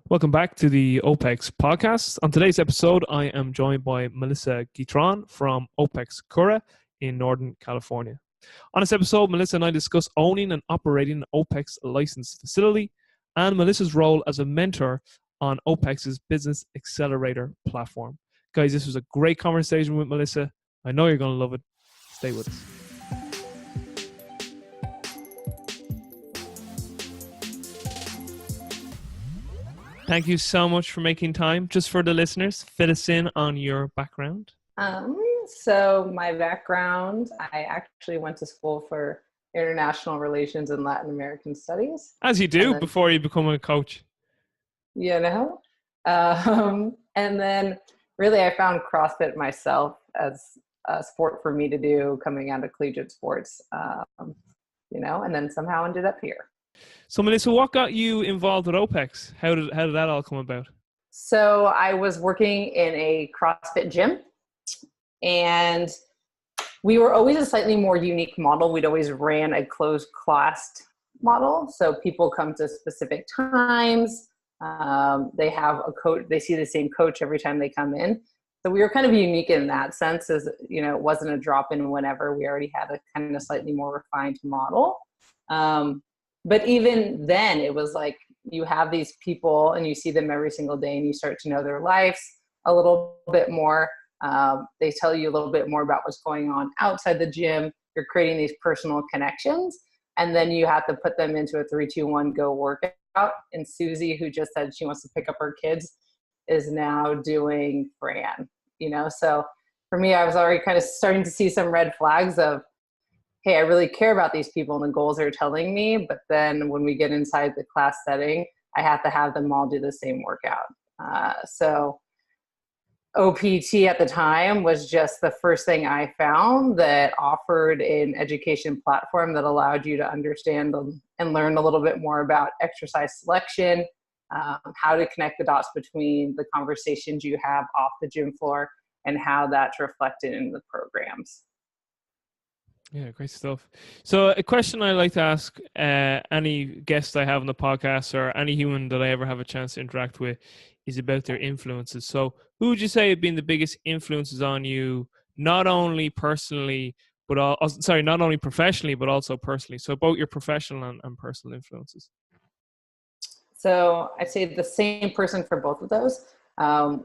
Welcome back to the OPEX podcast. On today's episode, I am joined by Melissa Guitron from OPEX Kura in Northern California. On this episode, Melissa and I discuss owning and operating an OPEX licensed facility and Melissa's role as a mentor on OPEX's Business Accelerator platform. Guys, this was a great conversation with Melissa. I know you're going to love it. Stay with us. Thank you so much for making time. Just for the listeners, fill us in on your background. So my background, I actually went to school for international relations and Latin American studies. As you do before you become a coach. And then really I found CrossFit myself as a sport for me to do coming out of collegiate sports, and then somehow ended up here. So Melissa, what got you involved with OPEX? How did that all come about? So I was working in a CrossFit gym, and we were always a slightly more unique model. We'd always ran a closed class model. So people come to specific times. They have a coach. They see the same coach every time they come in. So we were kind of unique in that sense, as it wasn't a drop in whenever. We already had a kind of slightly more refined model. But even then, it was like you have these people and you see them every single day and you start to know their lives a little bit more. They tell you a little bit more about what's going on outside the gym. You're creating these personal connections. And then you have to put them into a 3-2-1 go workout. And Susie, who just said she wants to pick up her kids, is now doing Fran. So for me, I was already kind of starting to see some red flags of, hey, I really care about these people and the goals they're telling me. But then when we get inside the class setting, I have to have them all do the same workout. So OPT at the time was just the first thing I found that offered an education platform that allowed you to understand and learn a little bit more about exercise selection, how to connect the dots between the conversations you have off the gym floor and how that's reflected in the programs. Yeah, great stuff. So a question I like to ask any guest I have on the podcast or any human that I ever have a chance to interact with is about their influences. So who would you say have been the biggest influences on you, not only personally, but not only professionally, but also personally? So both your professional and personal influences. So I'd say the same person for both of those.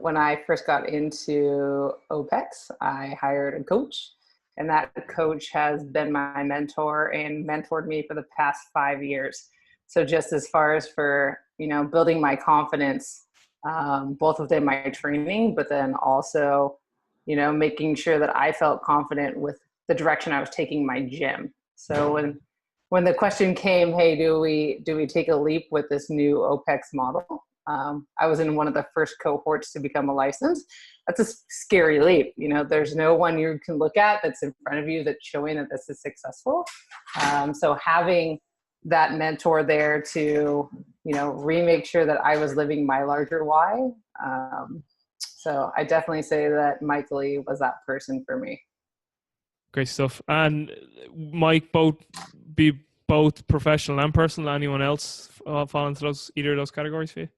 When I first got into OPEX, I hired a coach. And that coach has been my mentor and mentored me for the past 5 years. So just as far as for, building my confidence, both within my training, but then also, making sure that I felt confident with the direction I was taking my gym. So when the question came, hey, do we take a leap with this new OPEX model? I was in one of the first cohorts to become a license. That's a scary leap. There's no one you can look at that's in front of you that's showing that this is successful. So having that mentor there to, remake sure that I was living my larger why. So I definitely say that Mike Lee was that person for me. Great stuff. And Mike, both professional and personal. Anyone else fall into either of those categories for you?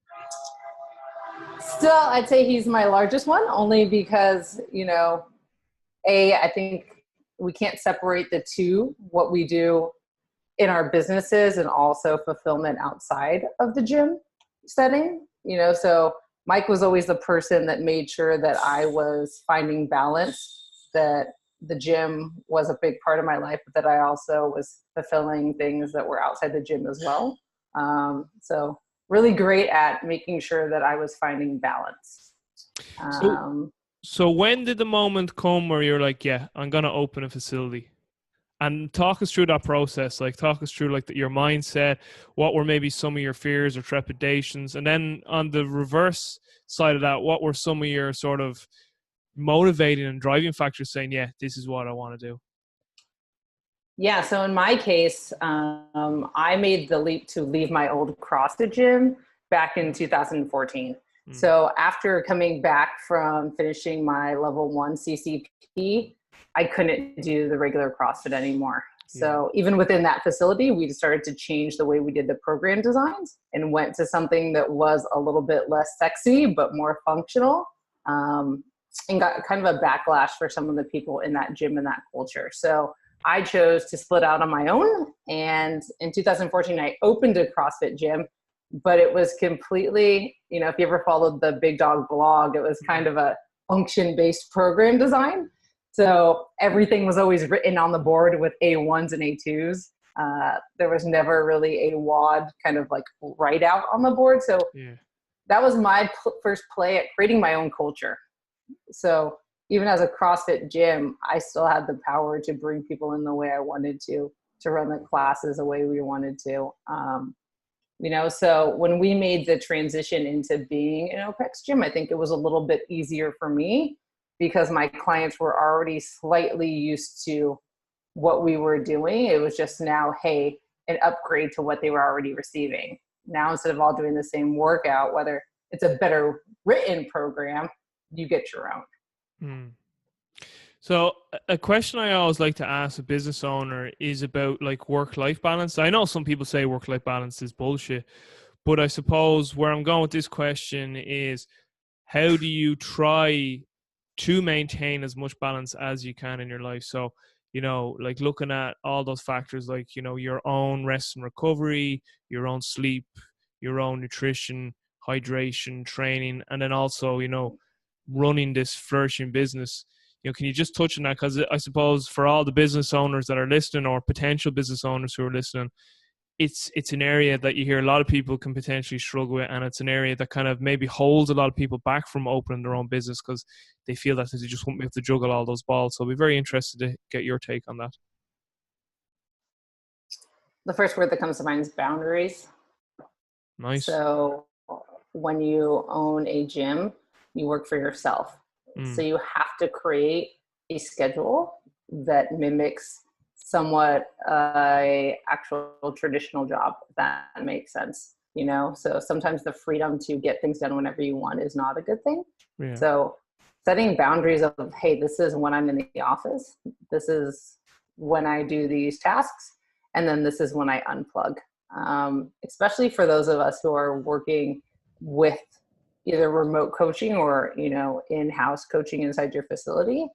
Still, I'd say he's my largest one, only because, I think we can't separate the two, what we do in our businesses and also fulfillment outside of the gym setting. So Mike was always the person that made sure that I was finding balance, that the gym was a big part of my life, but that I also was fulfilling things that were outside the gym as well. So really great at making sure that I was finding balance. So when did the moment come where you're like, yeah, I'm going to open a facility? And talk us through that process. Like, talk us through your mindset. What were maybe some of your fears or trepidations? And then on the reverse side of that, what were some of your sort of motivating and driving factors saying, yeah, this is what I want to do? Yeah, so in my case, I made the leap to leave my old CrossFit gym back in 2014. So after coming back from finishing my level 1 CCP, I couldn't do the regular CrossFit anymore. Yeah. So even within that facility, we started to change the way we did the program designs and went to something that was a little bit less sexy, but more functional, and got kind of a backlash for some of the people in that gym and that culture. So I chose to split out on my own. And in 2014, I opened a CrossFit gym, but it was completely, if you ever followed the Big Dog blog, it was kind of a function-based program design. So everything was always written on the board with A1s and A2s. There was never really a WOD kind of like write out on the board. So that was my first play at creating my own culture. So even as a CrossFit gym, I still had the power to bring people in the way I wanted to run the classes the way we wanted to. So when we made the transition into being an OPEX gym, I think it was a little bit easier for me because my clients were already slightly used to what we were doing. It was just now, hey, an upgrade to what they were already receiving. Now, instead of all doing the same workout, whether it's a better written program, you get your own. So a question I always like to ask a business owner is about like work-life balance. I know some people say work-life balance is bullshit, but I suppose where I'm going with this question is, how do you try to maintain as much balance as you can in your life? So, like looking at all those factors, like, your own rest and recovery, your own sleep, your own nutrition, hydration, training, and then also, running this flourishing business. Can you just touch on that? Because I suppose for all the business owners that are listening, or potential business owners who are listening, it's an area that you hear a lot of people can potentially struggle with, and it's an area that kind of maybe holds a lot of people back from opening their own business because they feel that they just won't be able to juggle all those balls. So I'll be very interested to get your take on that. The first word that comes to mind is boundaries. Nice. So when you own a gym, you work for yourself. So you have to create a schedule that mimics somewhat a actual traditional job, if that makes sense. So sometimes the freedom to get things done whenever you want is not a good thing. Yeah. So setting boundaries of, hey, this is when I'm in the office, this is when I do these tasks, and then this is when I unplug. Especially for those of us who are working with either remote coaching or, in-house coaching inside your facility.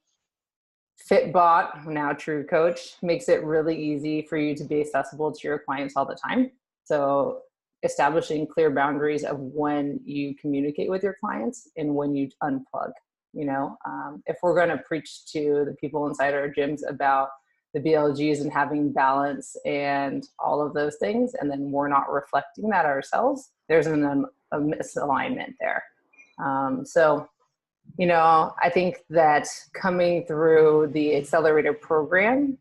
Fitbot, now True Coach, makes it really easy for you to be accessible to your clients all the time. So establishing clear boundaries of when you communicate with your clients and when you unplug. If we're going to preach to the people inside our gyms about the BLGs and having balance and all of those things, and then we're not reflecting that ourselves, there's a misalignment there. I think that coming through the accelerator program,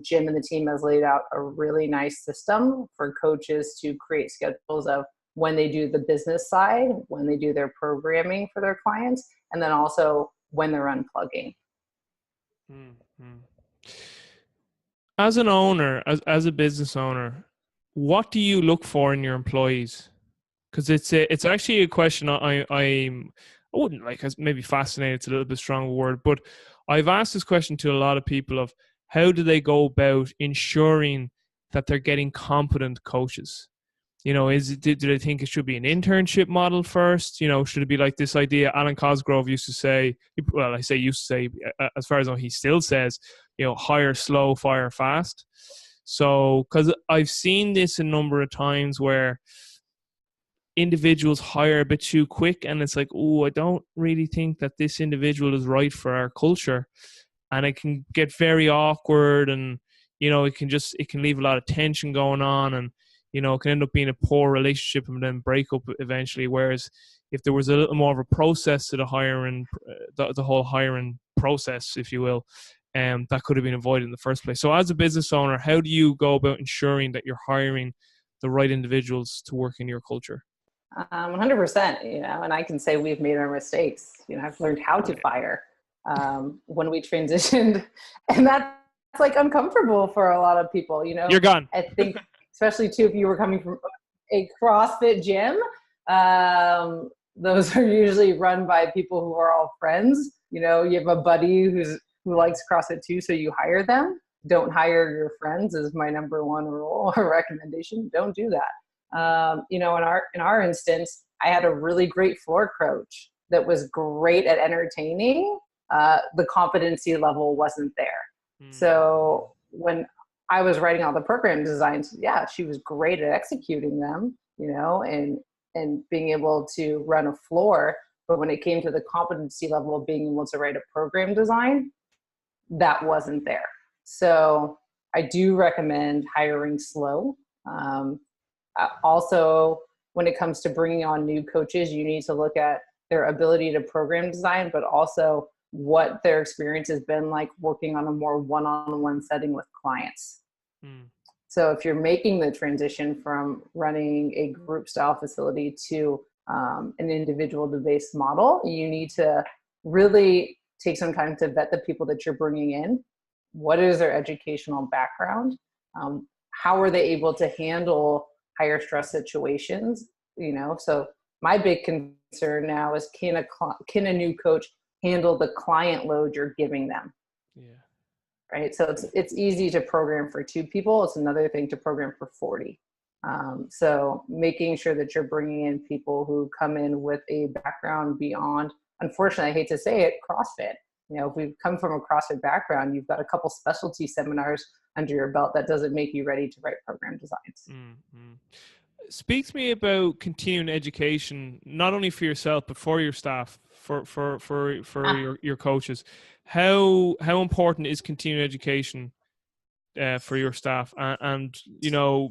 Jim and the team has laid out a really nice system for coaches to create schedules of when they do the business side, when they do their programming for their clients, and then also when they're unplugging. As an owner, as a business owner, what do you look for in your employees? Because it's actually a question I wouldn't like, maybe fascinated, it's a little bit strong word, but I've asked this question to a lot of people of how do they go about ensuring that they're getting competent coaches? Do they think it should be an internship model first? Should it be like this idea Alan Cosgrove used to say, well, I say used to say, as far as I know, he still says, hire slow, fire fast. So, because I've seen this a number of times where individuals hire a bit too quick, and it's like, oh, I don't really think that this individual is right for our culture, and it can get very awkward, and it can leave a lot of tension going on, and it can end up being a poor relationship and then break up eventually. Whereas if there was a little more of a process to the hiring, the whole hiring process, if you will, that could have been avoided in the first place. So as a business owner, how do you go about ensuring that you're hiring the right individuals to work in your culture? 100%, and I can say we've made our mistakes. I've learned how to fire when we transitioned, and that's like uncomfortable for a lot of people. You're gone. I think, especially too, if you were coming from a CrossFit gym, those are usually run by people who are all friends. You have a buddy who likes CrossFit too, so you hire them. don't hire your friends is my number one rule or recommendation. Don't do that. In our instance, I had a really great floor coach that was great at entertaining. The competency level wasn't there. So when I was writing all the program designs, yeah, she was great at executing them, and being able to run a floor. But when it came to the competency level of being able to write a program design, that wasn't there. So I do recommend hiring slow. Also, when it comes to bringing on new coaches, you need to look at their ability to program design, but also what their experience has been like working on a more one-on-one setting with clients. So if you're making the transition from running a group style facility to an individual based model, you need to really take some time to vet the people that you're bringing in. What is their educational background? How are they able to handle higher stress situations? So my big concern now is can a new coach handle the client load you're giving them? Yeah. Right. So it's easy to program for 2 people. It's another thing to program for 40. So making sure that you're bringing in people who come in with a background beyond, unfortunately, I hate to say it, CrossFit. If we've come from a CrossFit background, you've got a couple specialty seminars under your belt. That doesn't make you ready to write program designs. Mm-hmm. Speak to me about continuing education, not only for yourself but for your staff, for your coaches. How important is continuing education for your staff? And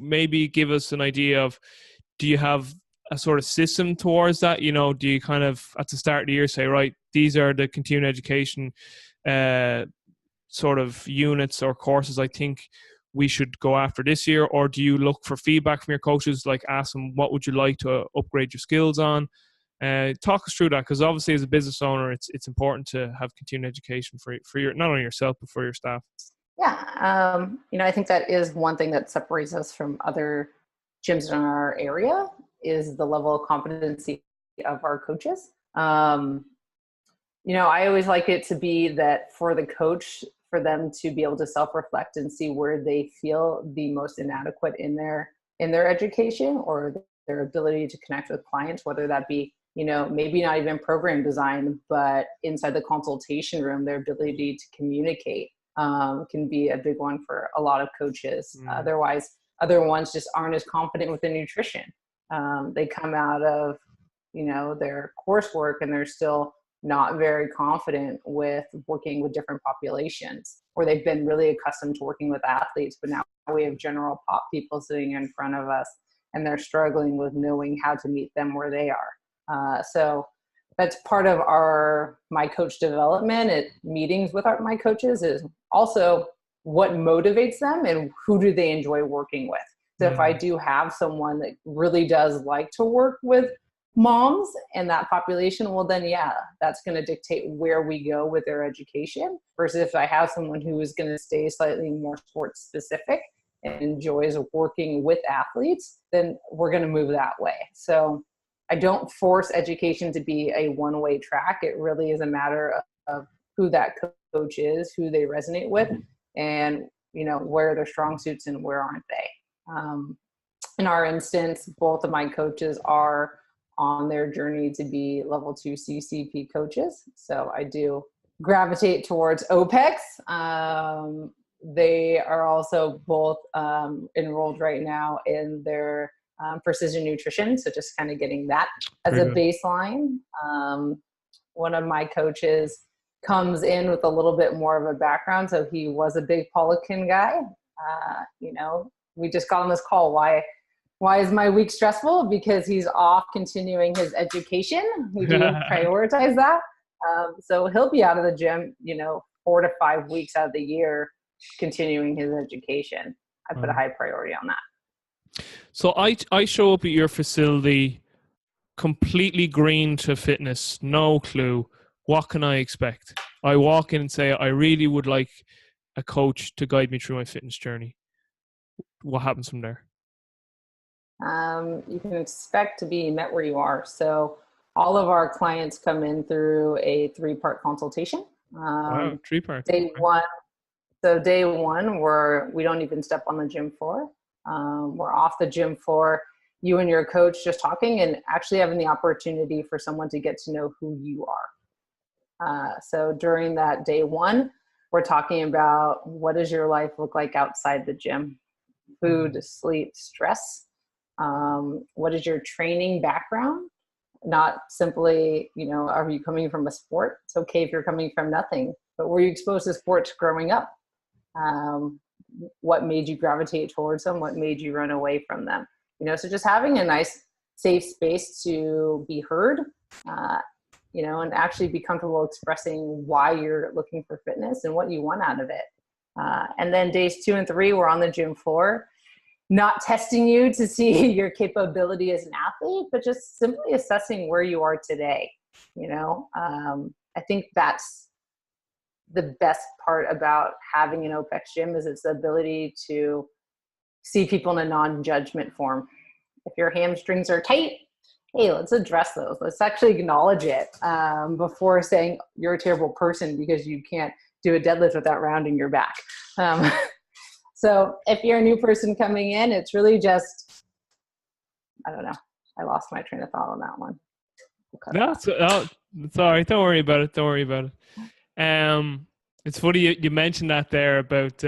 maybe give us an idea of, do you have a sort of system towards that? Do you kind of at the start of the year say, right, these are the continuing education sort of units or courses I think we should go after this year? Or do you look for feedback from your coaches, like ask them, what would you like to upgrade your skills on? Talk us through that, because obviously as a business owner, it's important to have continuing education for your, not only yourself, but for your staff. Yeah. I think that is one thing that separates us from other gyms in our area is the level of competency of our coaches. I always like it to be that for the coach, for them to be able to self-reflect and see where they feel the most inadequate in their education or their ability to connect with clients, whether that be, maybe not even program design, but inside the consultation room, their ability to communicate can be a big one for a lot of coaches. Otherwise, other ones just aren't as confident with the nutrition. They come out of, their coursework and they're still not very confident with working with different populations, or they've been really accustomed to working with athletes, but now we have general pop people sitting in front of us and they're struggling with knowing how to meet them where they are. So that's part of my coach development at meetings with my coaches, is also what motivates them and who do they enjoy working with. So if I do have someone that really does like to work with moms and that population, well then, yeah, that's going to dictate where we go with their education, versus if I have someone who is going to stay slightly more sports specific and enjoys working with athletes, then we're going to move that way. So I don't force education to be a one-way track. It really is a matter of who that coach is, who they resonate with, and where are their strong suits and where aren't they. In our instance, both of my coaches are on their journey to be level 2 CCP coaches. So I do gravitate towards OPEX. They are also both enrolled right now in their precision nutrition. So just kind of getting that as a baseline. One of my coaches comes in with a little bit more of a background. So he was a big Polican guy. We just got on this call. Why is my week stressful? Because he's off continuing his education. We do prioritize that. So he'll be out of the gym, 4 to 5 weeks out of the year, continuing his education. I put a high priority on that. So I show up at your facility completely green to fitness, no clue. What can I expect? I walk in and say, I really would like a coach to guide me through my fitness journey. What happens from there? You can expect to be met where you are. So all of our clients come in through a 3-part consultation. Wow, 3 parts. Day one, So day one, we don't even step on the gym floor. We're off the gym floor, you and your coach just talking and actually having the opportunity for someone to get to know who you are. So during that day one, we're talking about what does your life look like outside the gym? Food, sleep, stress. What is your training background? Not simply, are you coming from a sport? It's okay if you're coming from nothing, but were you exposed to sports growing up? What made you gravitate towards them? What made you run away from them? So just having a nice, safe space to be heard, and actually be comfortable expressing why you're looking for fitness and what you want out of it. And then days 2 and 3, we're on the gym floor, not testing you to see your capability as an athlete, but just simply assessing where you are today. I think that's the best part about having an OPEX gym is its ability to see people in a non-judgment form. If your hamstrings are tight, hey, let's address those. Let's actually acknowledge it before saying you're a terrible person because you can't do a deadlift without rounding your back. So if you're a new person coming in, it's really just, I don't know. I lost my train of thought on that one. No, it's all right. Don't worry about it. It's funny you mentioned that there about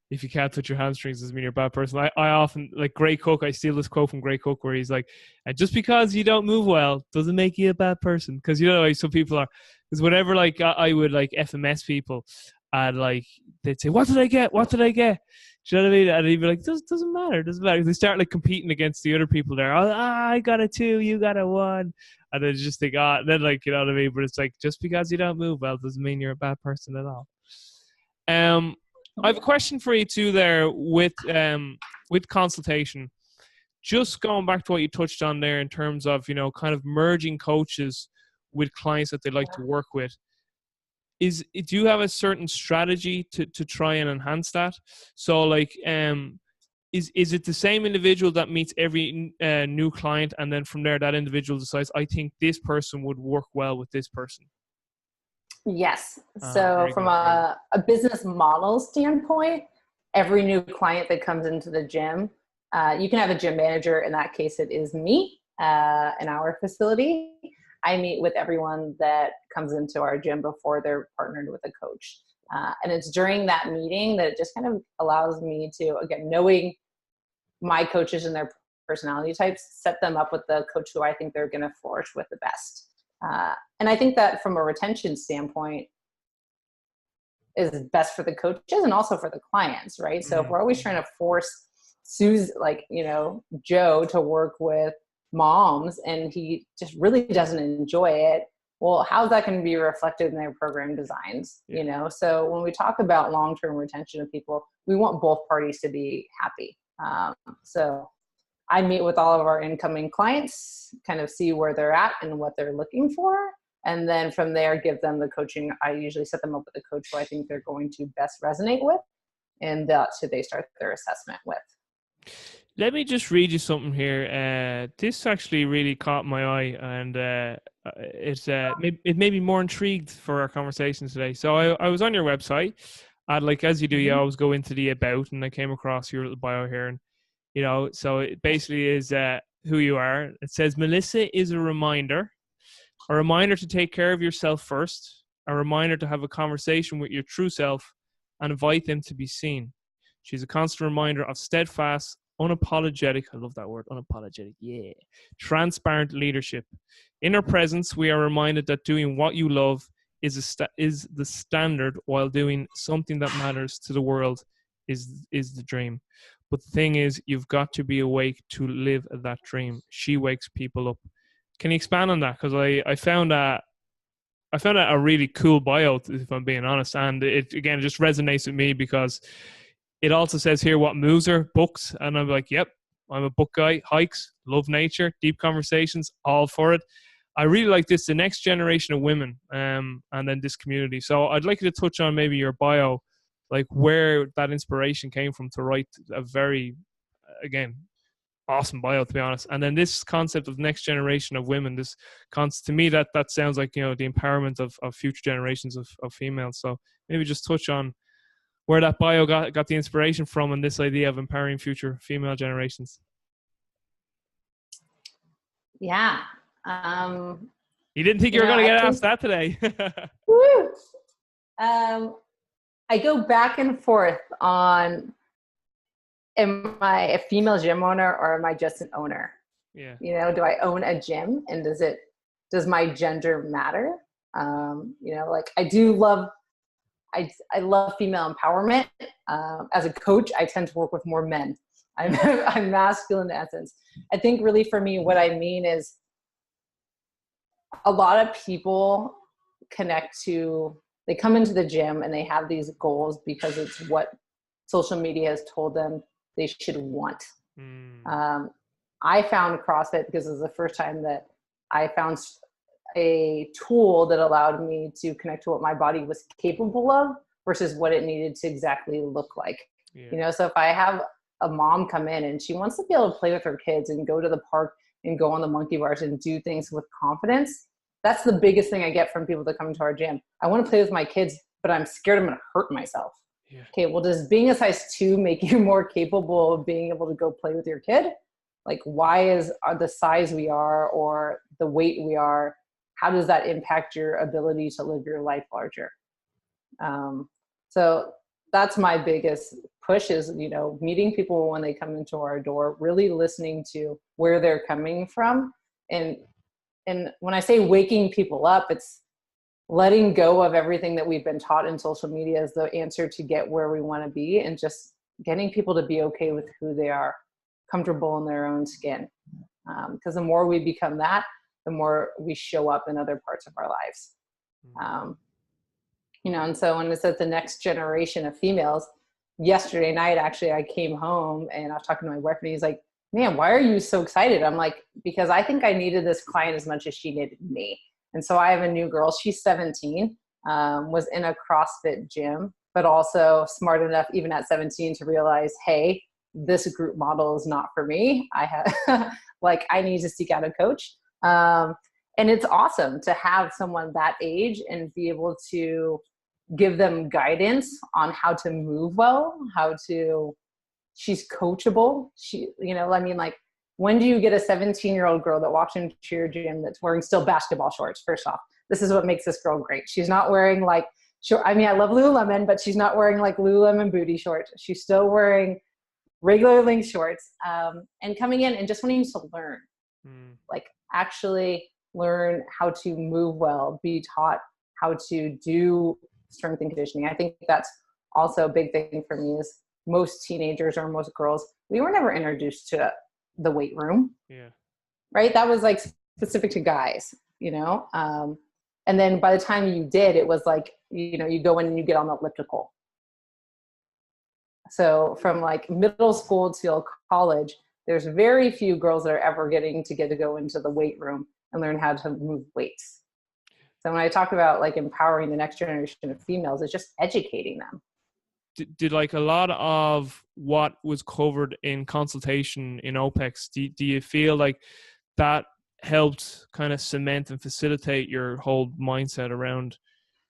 if you can't touch your hamstrings doesn't mean you're a bad person. I often, like Gray Cook, I steal this quote from Gray Cook where he's like, just because you don't move well doesn't make you a bad person. Because like some people are, because whenever like I would like FMS people and like they'd say, what did I get? Do you know what I mean? And he'd be like, doesn't matter. They start like competing against the other people there. I got a 2, you got a 1. And then just think, and then like, you know what I mean? But it's like, just because you don't move well doesn't mean you're a bad person at all. I have a question for you too there with consultation. Just going back to what you touched on there in terms of, kind of merging coaches with clients that they like to work with. Do you have a certain strategy to try and enhance that? So like, is it the same individual that meets every new client, and then from there that individual decides, I think this person would work well with this person? Yes. So from a business model standpoint, every new client that comes into the gym, you can have a gym manager. In that case, it is me in our facility. I meet with everyone that comes into our gym before they're partnered with a coach. And it's during that meeting that it just kind of allows me to, again, knowing my coaches and their personality types, set them up with the coach who I think they're going to flourish with the best. And I think that from a retention standpoint is best for the coaches and also for the clients, right? So if we're always trying to force Joe to work with moms and he just really doesn't enjoy it, well, how's that going to be reflected in their program designs? So when we talk about long-term retention of people, we want both parties to be happy. So I meet with all of our incoming clients, kind of see where they're at and what they're looking for. And then from there, give them the coaching. I usually set them up with a coach who I think they're going to best resonate with. And that's who they start their assessment with. Let me just read you something here. This actually really caught my eye, and it made me more intrigued for our conversation today. So I was on your website, and like as you do, you always go into the about, and I came across your little bio here, and so it basically is who you are. It says Melissa is a reminder to take care of yourself first, a reminder to have a conversation with your true self, and invite them to be seen. She's a constant reminder of steadfast, unapologetic, I love that word, unapologetic, yeah, transparent leadership. In her presence, we are reminded that doing what you love is the standard, while doing something that matters to the world is the dream. But the thing is, you've got to be awake to live that dream. She wakes people up. Can you expand on that? Because I found that a really cool bio, if I'm being honest, and it again just resonates with me because it also says here what moves her, books, and I'm like, yep, I'm a book guy, hikes, love nature, deep conversations, all for it. I really like this, the next generation of women, and then this community. So I'd like you to touch on maybe your bio, like where that inspiration came from to write a very, again, awesome bio, to be honest. And then this concept of next generation of women, to me, that sounds like, the empowerment of future generations of females. So maybe just touch on where that bio got the inspiration from and this idea of empowering future female generations. Yeah. You didn't think you were going to get asked that today. Woo! I go back and forth on, am I a female gym owner or am I just an owner? Yeah. You know, do I own a gym, and does my gender matter? You know, like I love female empowerment. As a coach, I tend to work with more men. I'm masculine in essence. I think really for me, what I mean is a lot of people they come into the gym and they have these goals because it's what social media has told them they should want. I found CrossFit because it was the first time that I found a tool that allowed me to connect to what my body was capable of versus what it needed to exactly look like. Yeah. You know, so if I have a mom come in and she wants to be able to play with her kids and go to the park and go on the monkey bars and do things with confidence, that's the biggest thing I get from people that come to our gym. I want to play with my kids, but I'm scared I'm going to hurt myself. Yeah. Okay, well, does being a size 2 make you more capable of being able to go play with your kid? Like, why is the size we are or the weight we are, how does that impact your ability to live your life larger? So that's my biggest push is, you know, meeting people when they come into our door, really listening to where they're coming from. And when I say waking people up, it's letting go of everything that we've been taught in social media as the answer to get where we want to be, and just getting people to be okay with who they are, comfortable in their own skin. Because the more we become that, the more we show up in other parts of our lives. You know, and so when it says the next generation of females, yesterday night, actually, I came home and I was talking to my boyfriend. He's like, man, why are you so excited? I'm like, because I think I needed this client as much as she needed me. And so I have a new girl, she's 17, was in a CrossFit gym, but also smart enough even at 17 to realize, hey, this group model is not for me. I need to seek out a coach. And it's awesome to have someone that age and be able to give them guidance on how to move well, she's coachable. When do you get a 17-year-old girl that walks into your gym that's wearing still basketball shorts? First off, this is what makes this girl great. She's not wearing I love Lululemon, but she's not wearing like Lululemon booty shorts. She's still wearing regular length shorts, and coming in and just wanting to learn, actually learn how to move well, be taught how to do strength and conditioning. I think that's also a big thing for me is most teenagers or most girls, we were never introduced to the weight room. Yeah. Right. That was like specific to guys, you know? And then by the time you did, it was like, you know, you go in and you get on the elliptical. So from like middle school till college, there's very few girls that are ever getting to go into the weight room and learn how to move weights. So when I talk about like empowering the next generation of females, it's just educating them. Did like a lot of what was covered in consultation in OPEX, do you feel like that helped kind of cement and facilitate your whole mindset around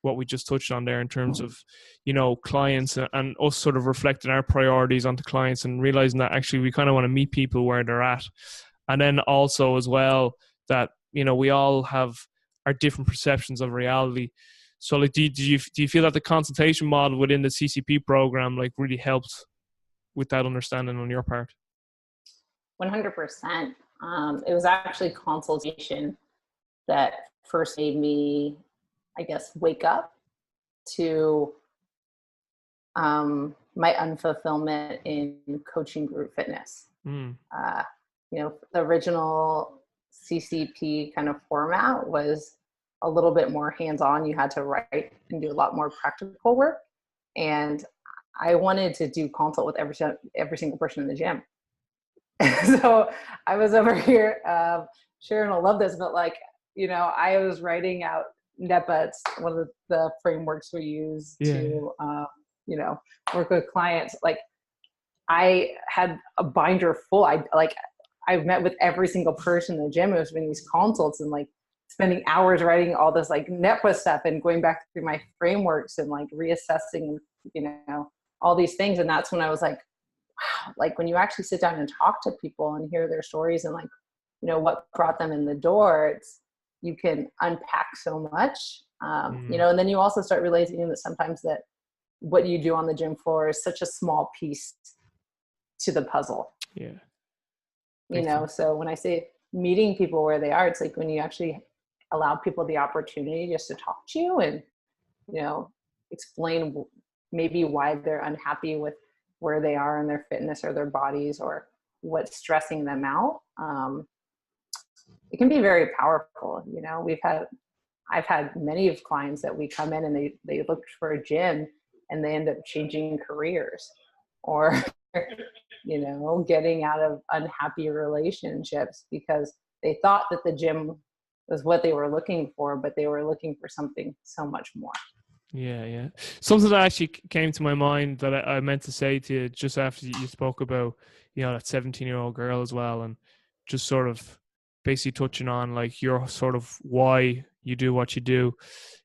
what we just touched on there in terms of, you know, clients and us sort of reflecting our priorities onto clients and realizing that actually we kind of want to meet people where they're at. And then also as well that, you know, we all have our different perceptions of reality. So like, do you feel that the consultation model within the CCP program like really helped with that understanding on your part? 100%. It was actually consultation that first made me, I guess, wake up to my unfulfillment in coaching group fitness. You know, the original CCP kind of format was a little bit more hands-on. You had to write and do a lot more practical work. And I wanted to do consult with every single person in the gym. So I was over here, Sharon will love this, but like, you know, I was writing out NEPA, it's one of the frameworks we use to, you know, work with clients. Like I had a binder full. I've met with every single person in the gym. It was doing these consults and like spending hours writing all this like NEPA stuff and going back through my frameworks and like reassessing, you know, all these things. And that's when I was like, wow, like when you actually sit down and talk to people and hear their stories and like, you know, what brought them in the door, you can unpack so much, you know, and then you also start realizing that sometimes that what you do on the gym floor is such a small piece to the puzzle. Yeah. You know, so when I say meeting people where they are, it's like when you actually allow people the opportunity just to talk to you and, you know, explain maybe why they're unhappy with where they are in their fitness or their bodies or what's stressing them out. It can be very powerful. You know, I've had many of clients that we come in and they looked for a gym and they end up changing careers or, you know, getting out of unhappy relationships because they thought that the gym was what they were looking for, but they were looking for something so much more. Yeah, yeah. Something that actually came to my mind that I meant to say to you just after you spoke about, you know, that 17-year-old girl as well, and just sort of basically touching on like your sort of why you do what you do,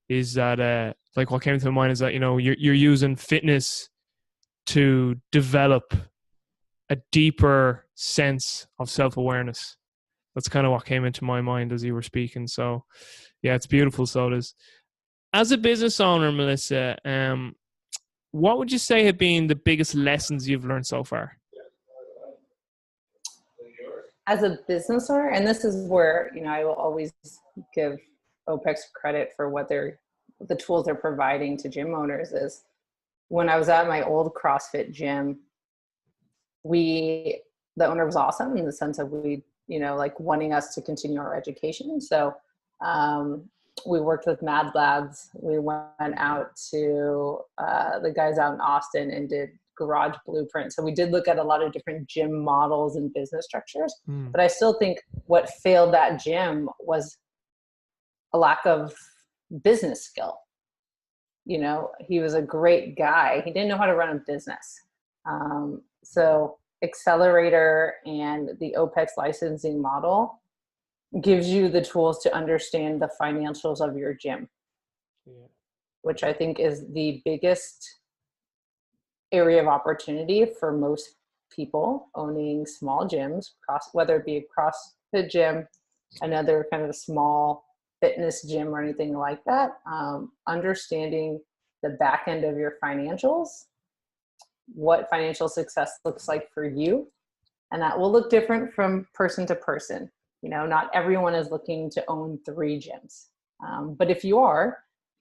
is that like what came to my mind is that, you know, you're using fitness to develop a deeper sense of self-awareness. That's kind of what came into my mind as you were speaking. So yeah, it's beautiful. So it is. As a business owner, Melissa, what would you say have been the biggest lessons you've learned so far? As a business owner, and this is where, you know, I will always give OPEX credit for the tools they're providing to gym owners, is when I was at my old CrossFit gym, the owner was awesome in the sense of we, you know, like wanting us to continue our education. So we worked with Mad Labs. We went out to the guys out in Austin and did garage blueprint. So we did look at a lot of different gym models and business structures, but I still think what failed that gym was a lack of business skill. You know, he was a great guy. He didn't know how to run a business. So Accelerator and the OPEX licensing model gives you the tools to understand the financials of your gym, which I think is the biggest area of opportunity for most people owning small gyms, whether it be a CrossFit gym, another kind of a small fitness gym or anything like that. Understanding the back end of your financials, what financial success looks like for you. And that will look different from person to person. You know, not everyone is looking to own 3 gyms. But if you are,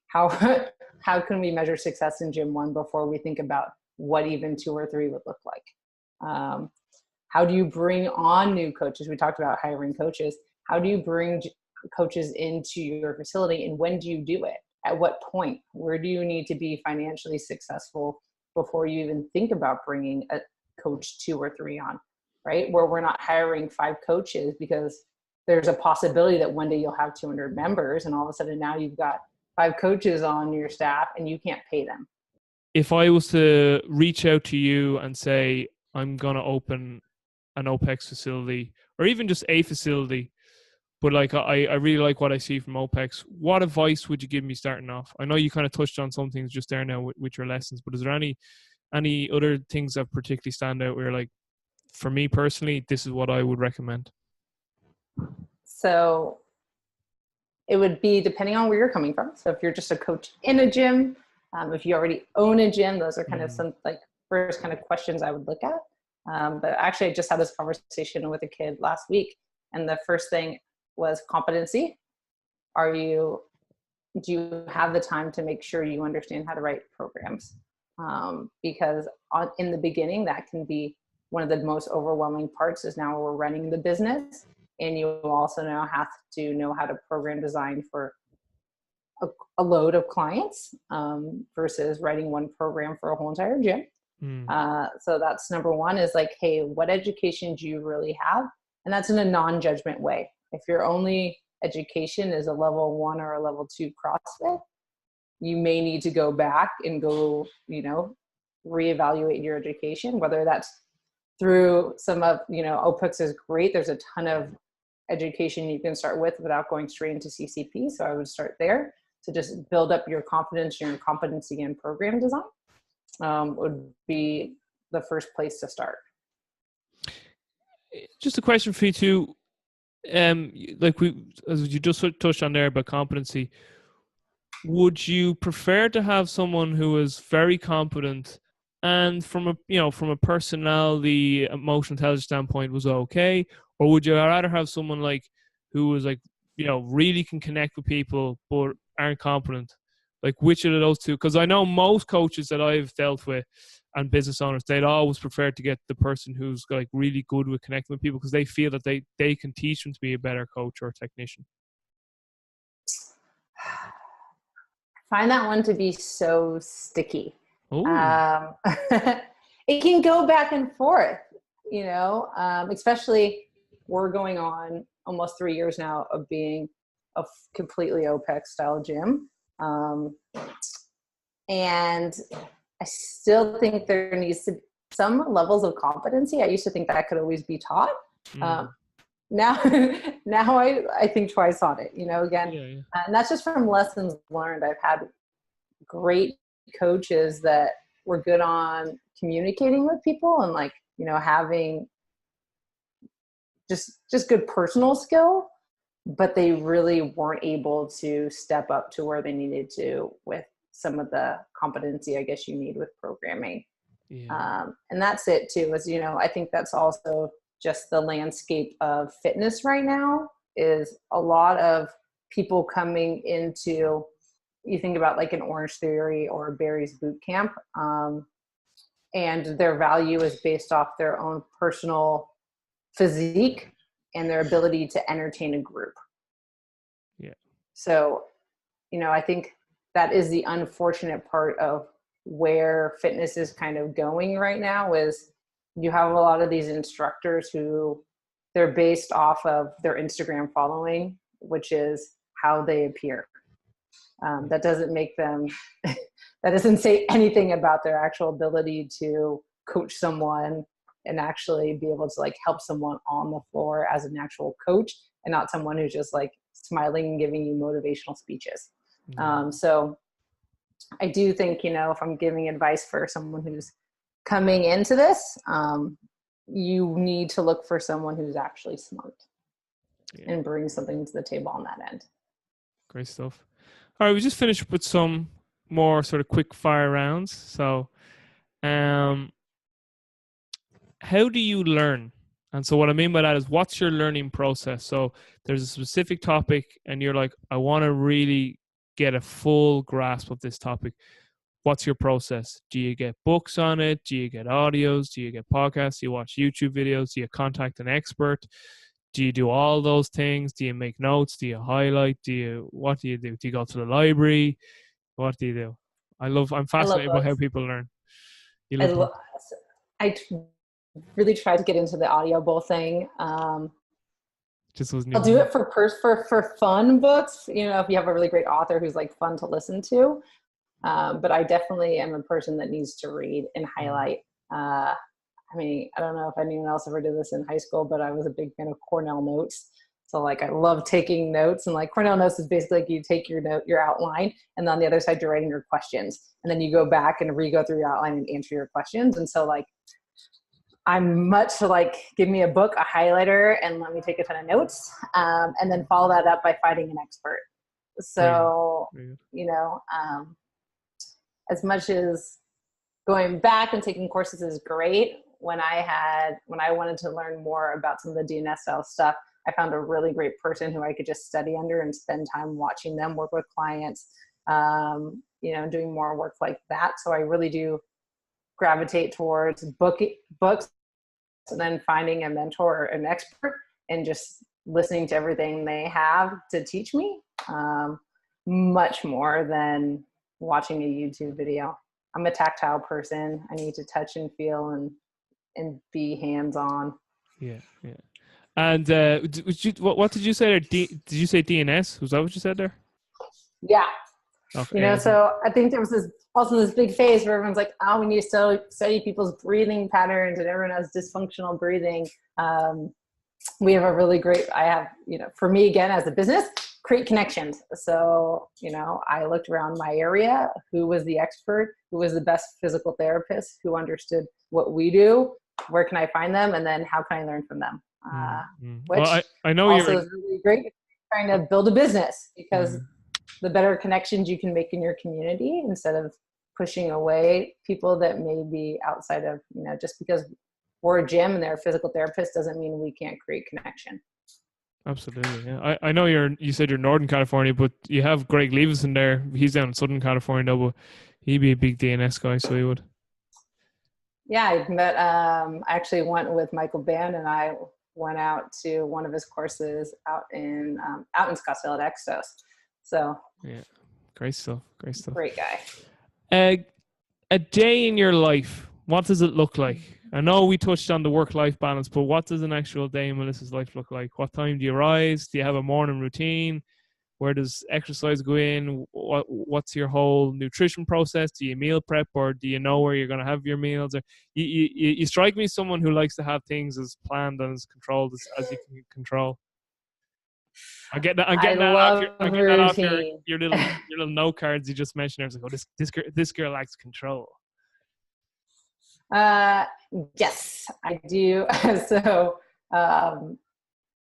how can we measure success in gym 1 before we think about what even 2 or 3 would look like? How do you bring on new coaches? We talked about hiring coaches. How do you bring coaches into your facility, and when do you do it? At what point? Where do you need to be financially successful before you even think about bringing a coach 2 or 3 on, right? Where we're not hiring 5 coaches because there's a possibility that one day you'll have 200 members and all of a sudden now you've got 5 coaches on your staff and you can't pay them. If I was to reach out to you and say, I'm going to open an OPEX facility or even just a facility, but like I really like what I see from OPEX, what advice would you give me starting off? I know you kind of touched on some things just there now with your lessons, but is there any other things that particularly stand out where you're like, for me personally, this is what I would recommend? So it would be depending on where you're coming from. So if you're just a coach in a gym, if you already own a gym, those are kind of some like first kind of questions I would look at. But actually I just had this conversation with a kid last week, and the first thing was competency. Do you have the time to make sure you understand how to write programs? Because in the beginning, that can be one of the most overwhelming parts, is now we're running the business, and you also now have to know how to program design for a load of clients versus writing one program for a whole entire gym. So that's number one, is like, hey, what education do you really have? And that's in a non-judgment way. If your only education is a level 1 or a level 2 CrossFit, you may need to go back and go, you know, reevaluate your education, whether that's through some of, you know, OPEX is great. There's a ton of education you can start with without going straight into CCP. So I would start there to just build up your confidence, your competency in program design. would be the first place to start. Just a question for you too. As you just touched on there about competency, would you prefer to have someone who is very competent and from a personality, emotional intelligence standpoint was okay, or would you rather have someone like who was like, really can connect with people but aren't competent? Like, which of those two? Because I know most coaches that I've dealt with and business owners, they'd always prefer to get the person who's like really good with connecting with people because they feel that they can teach them to be a better coach or technician. Find that one to be so sticky. Oh. It can go back and forth, especially we're going on almost 3 years now of being a completely OPEX style gym. And I still think there needs to be some levels of competency. I used to think that could always be taught. Now I think twice on it, again. Yeah. And that's just from lessons learned. I've had great coaches that were good on communicating with people and having just good personal skill, but they really weren't able to step up to where they needed to with some of the competency, I guess, you need with programming. Yeah. And that's it too, I think that's also just the landscape of fitness right now is a lot of people coming into, you think about like an Orange Theory or Barry's boot camp, and their value is based off their own personal physique and their ability to entertain a group. Yeah. So, I think that is the unfortunate part of where fitness is kind of going right now is you have a lot of these instructors who they're based off of their Instagram following, which is how they appear. That doesn't make them, that doesn't say anything about their actual ability to coach someone and actually be able to help someone on the floor as an actual coach and not someone who's just smiling and giving you motivational speeches. So I do think, if I'm giving advice for someone who's coming into this, you need to look for someone who's actually smart and bring something to the table on that end. Great stuff. All right, we just finished with some more sort of quick fire rounds. So, how do you learn? And so what I mean by that is what's your learning process? So there's a specific topic and you're like, I want to really get a full grasp of this topic. What's your process? Do you get books on it? Do you get audios? Do you get podcasts? Do you watch YouTube videos? Do you contact an expert? Do you do all those things? Do you make notes? Do you highlight? What do you do? Do you go to the library? What do you do? I'm fascinated by how people learn. I really tried to get into the Audible thing. Just wasn't. I'll do it for fun books. If you have a really great author who's fun to listen to. But I definitely am a person that needs to read and highlight. I don't know if anyone else ever did this in high school, but I was a big fan of Cornell Notes. So I love taking notes, and Cornell Notes is basically you take your outline, and on the other side you're writing your questions, and then you go back and re-go through your outline and answer your questions. And so I'm much give me a book, a highlighter, and let me take a ton of notes, and then follow that up by finding an expert. So, as much as going back and taking courses is great, when I wanted to learn more about some of the DNS style stuff, I found a really great person who I could just study under and spend time watching them work with clients, doing more work like that. So I really do gravitate towards books and then finding a mentor or an expert and just listening to everything they have to teach me, much more than watching a YouTube video. I'm a tactile person. I need to touch and feel and be hands-on. Yeah. And what did you say there? Did you say DNS? Was that what you said there? Yeah. Okay. So I think there was this big phase where everyone's like, oh, we need to study people's breathing patterns and everyone has dysfunctional breathing. We have a really great, for me again, as a business, create connections. So, I looked around my area, who was the expert, who was the best physical therapist, who understood what we do, where can I find them, and then how can I learn from them? Which Well, I know also you're is really great trying to build a business, because yeah. the better connections you can make in your community, instead of pushing away people that may be outside of, just because we're a gym and they're a physical therapist doesn't mean we can't create connection. Absolutely, yeah. I know you said you're Northern California, but you have Greg Levinson there. He's down in Southern California, though, but he'd be a big DNS guy, so he would. Yeah, I met. I actually went with Michael Band, and I went out to one of his courses out in Scottsdale at Exos. So yeah, great stuff. Great stuff. Great guy. A day in your life, what does it look like? I know we touched on the work-life balance, but what does an actual day in Melissa's life look like? What time do you rise? Do you have a morning routine? Where does exercise go in? What's your whole nutrition process? Do you meal prep, or do you know where you're going to have your meals? Or you strike me as someone who likes to have things as planned and as controlled as you can control. I'm getting that off your little note cards you just mentioned. I was like, oh, this girl likes control. Yes, I do. So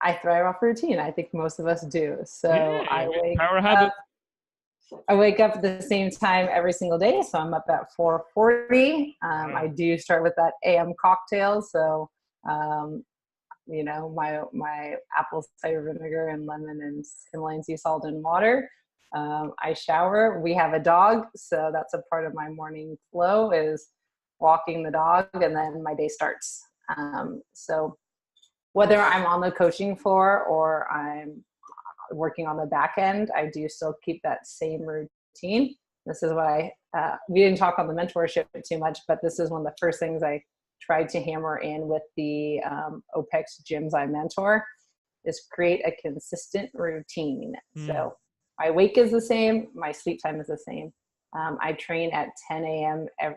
I thrive off routine. I think most of us do. So Yeah, I wake up at the same time every single day. So I'm up at 4:40. I do start with that AM cocktail. So my apple cider vinegar and lemon and Himalayan sea salt and water. I shower. We have a dog, so that's a part of my morning flow, is walking the dog, and then my day starts. So whether I'm on the coaching floor or I'm working on the back end, I do still keep that same routine. This is why we didn't talk on the mentorship too much, but this is one of the first things I tried to hammer in with the OPEX gyms I mentor, is create a consistent routine. So my wake is the same, my sleep time is the same. I train at 10 a.m. not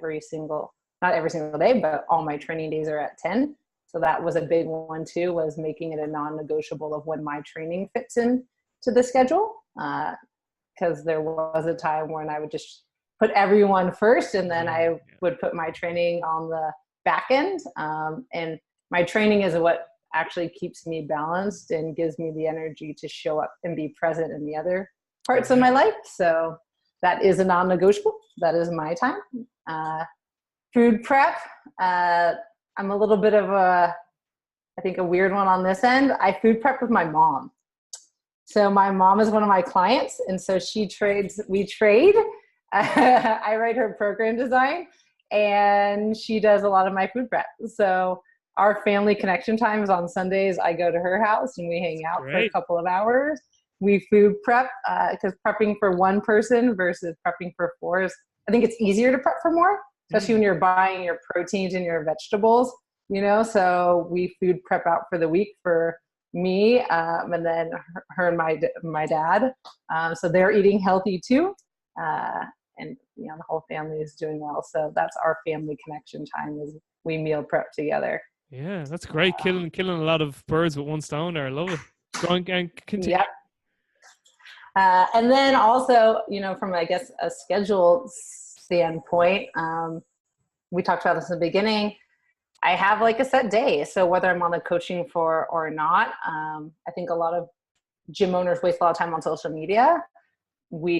every single day, but all my training days are at 10. So that was a big one too, was making it a non-negotiable of when my training fits in to the schedule. Because there was a time when I would just put everyone first, and then I would put my training on the back end. And my training is what actually keeps me balanced and gives me the energy to show up and be present in the other parts of my life. So that is a non-negotiable. That is my time. Food prep. I'm a little bit of I think a weird one on this end. I food prep with my mom. So my mom is one of my clients, and so we trade. I write her program design, and she does a lot of my food prep. So our family connection time is on Sundays. I go to her house and we hang out for a couple of hours. We food prep, because prepping for one person versus prepping for four I think it's easier to prep for more, especially when you're buying your proteins and your vegetables, so we food prep out for the week for me, and then her and my dad. So they're eating healthy too. And the whole family is doing well. So that's our family connection time, is we meal prep together. Yeah, that's great. Killing a lot of birds with one stone there. I love it. Go on and continue. Yep. And then also, from, I guess, a schedule standpoint, we talked about this in the beginning. I have like a set day. So whether I'm on the coaching floor or not, I think a lot of gym owners waste a lot of time on social media.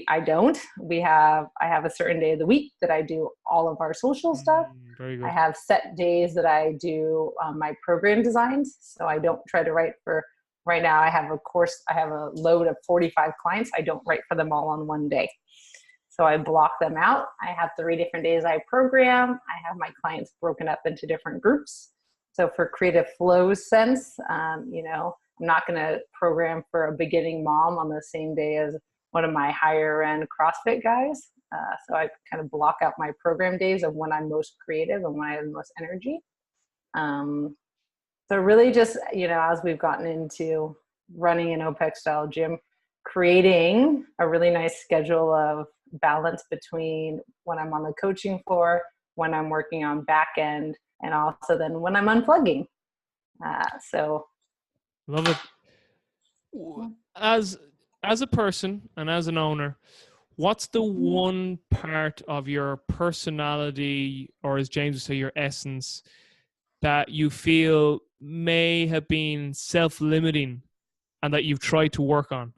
I don't. I have a certain day of the week that I do all of our social stuff. Very good. I have set days that I do my program designs. So I don't try to write for, right now I have a load of 45 clients. I don't write for them all on one day. So I block them out. I have 3 different days I program. I have my clients broken up into different groups. So for creative flow sense, I'm not going to program for a beginning mom on the same day as one of my higher end CrossFit guys. So I kind of block out my program days of when I'm most creative and when I have the most energy. So really just, as we've gotten into running an OPEX style gym, creating a really nice schedule of balance between when I'm on the coaching floor, when I'm working on back end, and also then when I'm unplugging. So love it. as a person and as an owner, what's the one part of your personality, or as James would say, your essence, that you feel may have been self-limiting and that you've tried to work on?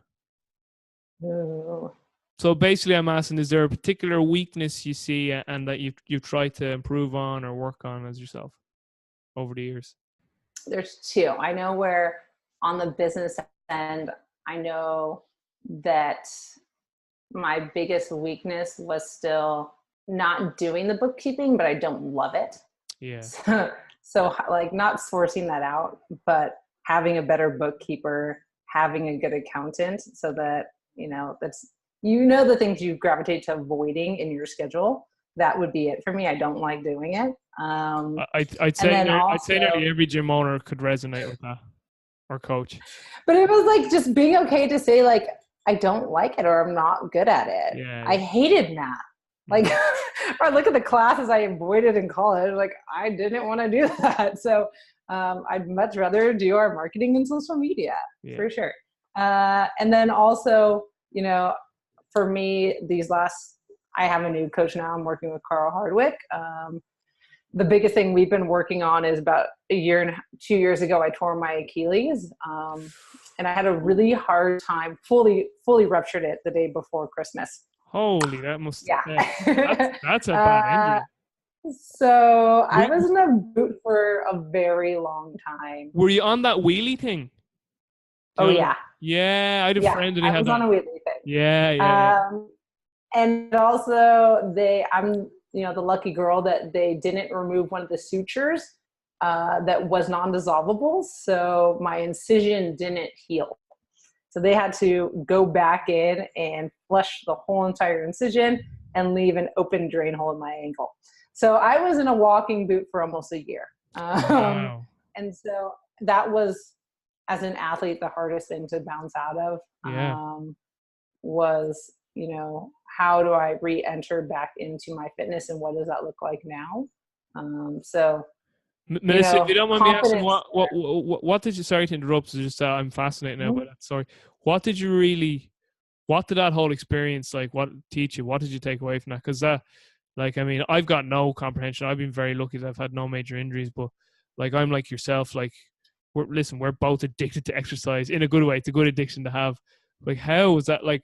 Ooh. So basically, I'm asking: is there a particular weakness you see and that you've tried to improve on or work on as yourself over the years? There's two. I know where on the business end, I know that my biggest weakness was still not doing the bookkeeping, but I don't love it. Yeah. So like not sourcing that out, but having a better bookkeeper, having a good accountant so that, that's, the things you gravitate to avoiding in your schedule. That would be it for me. I don't like doing it. I'd And say then I'd say also, nearly every gym owner could resonate with that, or coach. but it was like just being okay to say like, I don't like it or I'm not good at it. Yeah. I hated math. Like, or look at the classes I avoided in college. Like, I didn't want to do that. So I'd much rather do our marketing and social media for sure. And then also, for me, I have a new coach now. I'm working with Carl Hardwick. The biggest thing we've been working on is about 2 years ago, I tore my Achilles. And I had a really hard time, fully ruptured it the day before Christmas. Holy, that must, yeah. That's a bad injury. So I was in a boot for a very long time. Were you on that wheelie thing? Oh, yeah. Yeah, I had a friend that I had was that. on a wheelie thing. Yeah. And also I'm, the lucky girl that they didn't remove one of the sutures that was non-dissolvable. So my incision didn't heal. So they had to go back in and flush the whole entire incision and leave an open drain hole in my ankle. So I was in a walking boot for almost a year. Wow. And so that was, as an athlete, the hardest thing to bounce out of. Was, how do I re-enter back into my fitness and what does that look like now? So, Melissa, if you don't mind me asking, what did you, sorry to interrupt, just I'm fascinated now by that. Sorry. What did that whole experience, like, what teach you? What did you take away from that? Because I've got no comprehension. I've been very lucky that I've had no major injuries, but like, I'm like yourself, like, we're both addicted to exercise in a good way. It's a good addiction to have. Like, how was that, like,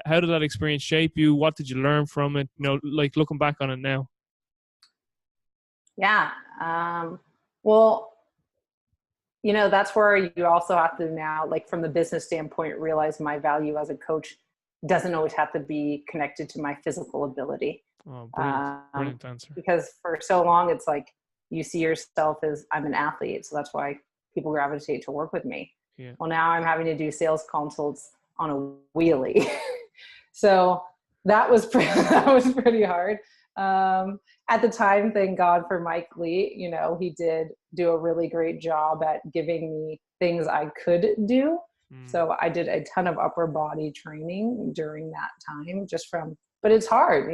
how did that experience shape you? What did you learn from it? Like, looking back on it now. Yeah. Well, that's where you also have to now, like, from the business standpoint, realize my value as a coach doesn't always have to be connected to my physical ability. Oh, brilliant answer. Because for so long, it's like you see yourself as, I'm an athlete. So that's why people gravitate to work with me. Yeah. Well, now I'm having to do sales consults on a wheelie. So that was pretty hard. At the time, thank God for Mike Lee, he did do a really great job at giving me things I could do. So I did a ton of upper body training during that time, but it's hard.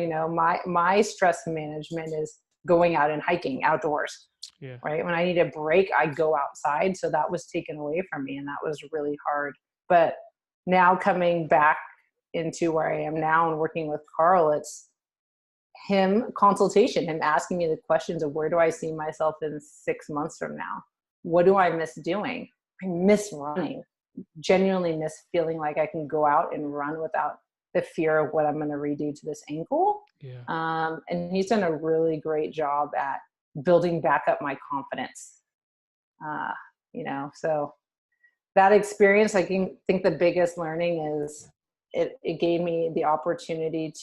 My stress management is going out and hiking outdoors. Yeah. Right. When I need a break, I go outside. So that was taken away from me and that was really hard. But now coming back into where I am now and working with Carl, it's him asking me the questions of where do I see myself in 6 months from now? What do I miss doing? I miss running, genuinely miss feeling like I can go out and run without the fear of what I'm going to redo to this ankle. Yeah. And he's done a really great job at building back up my confidence. So that experience, I think the biggest learning is it gave me the opportunity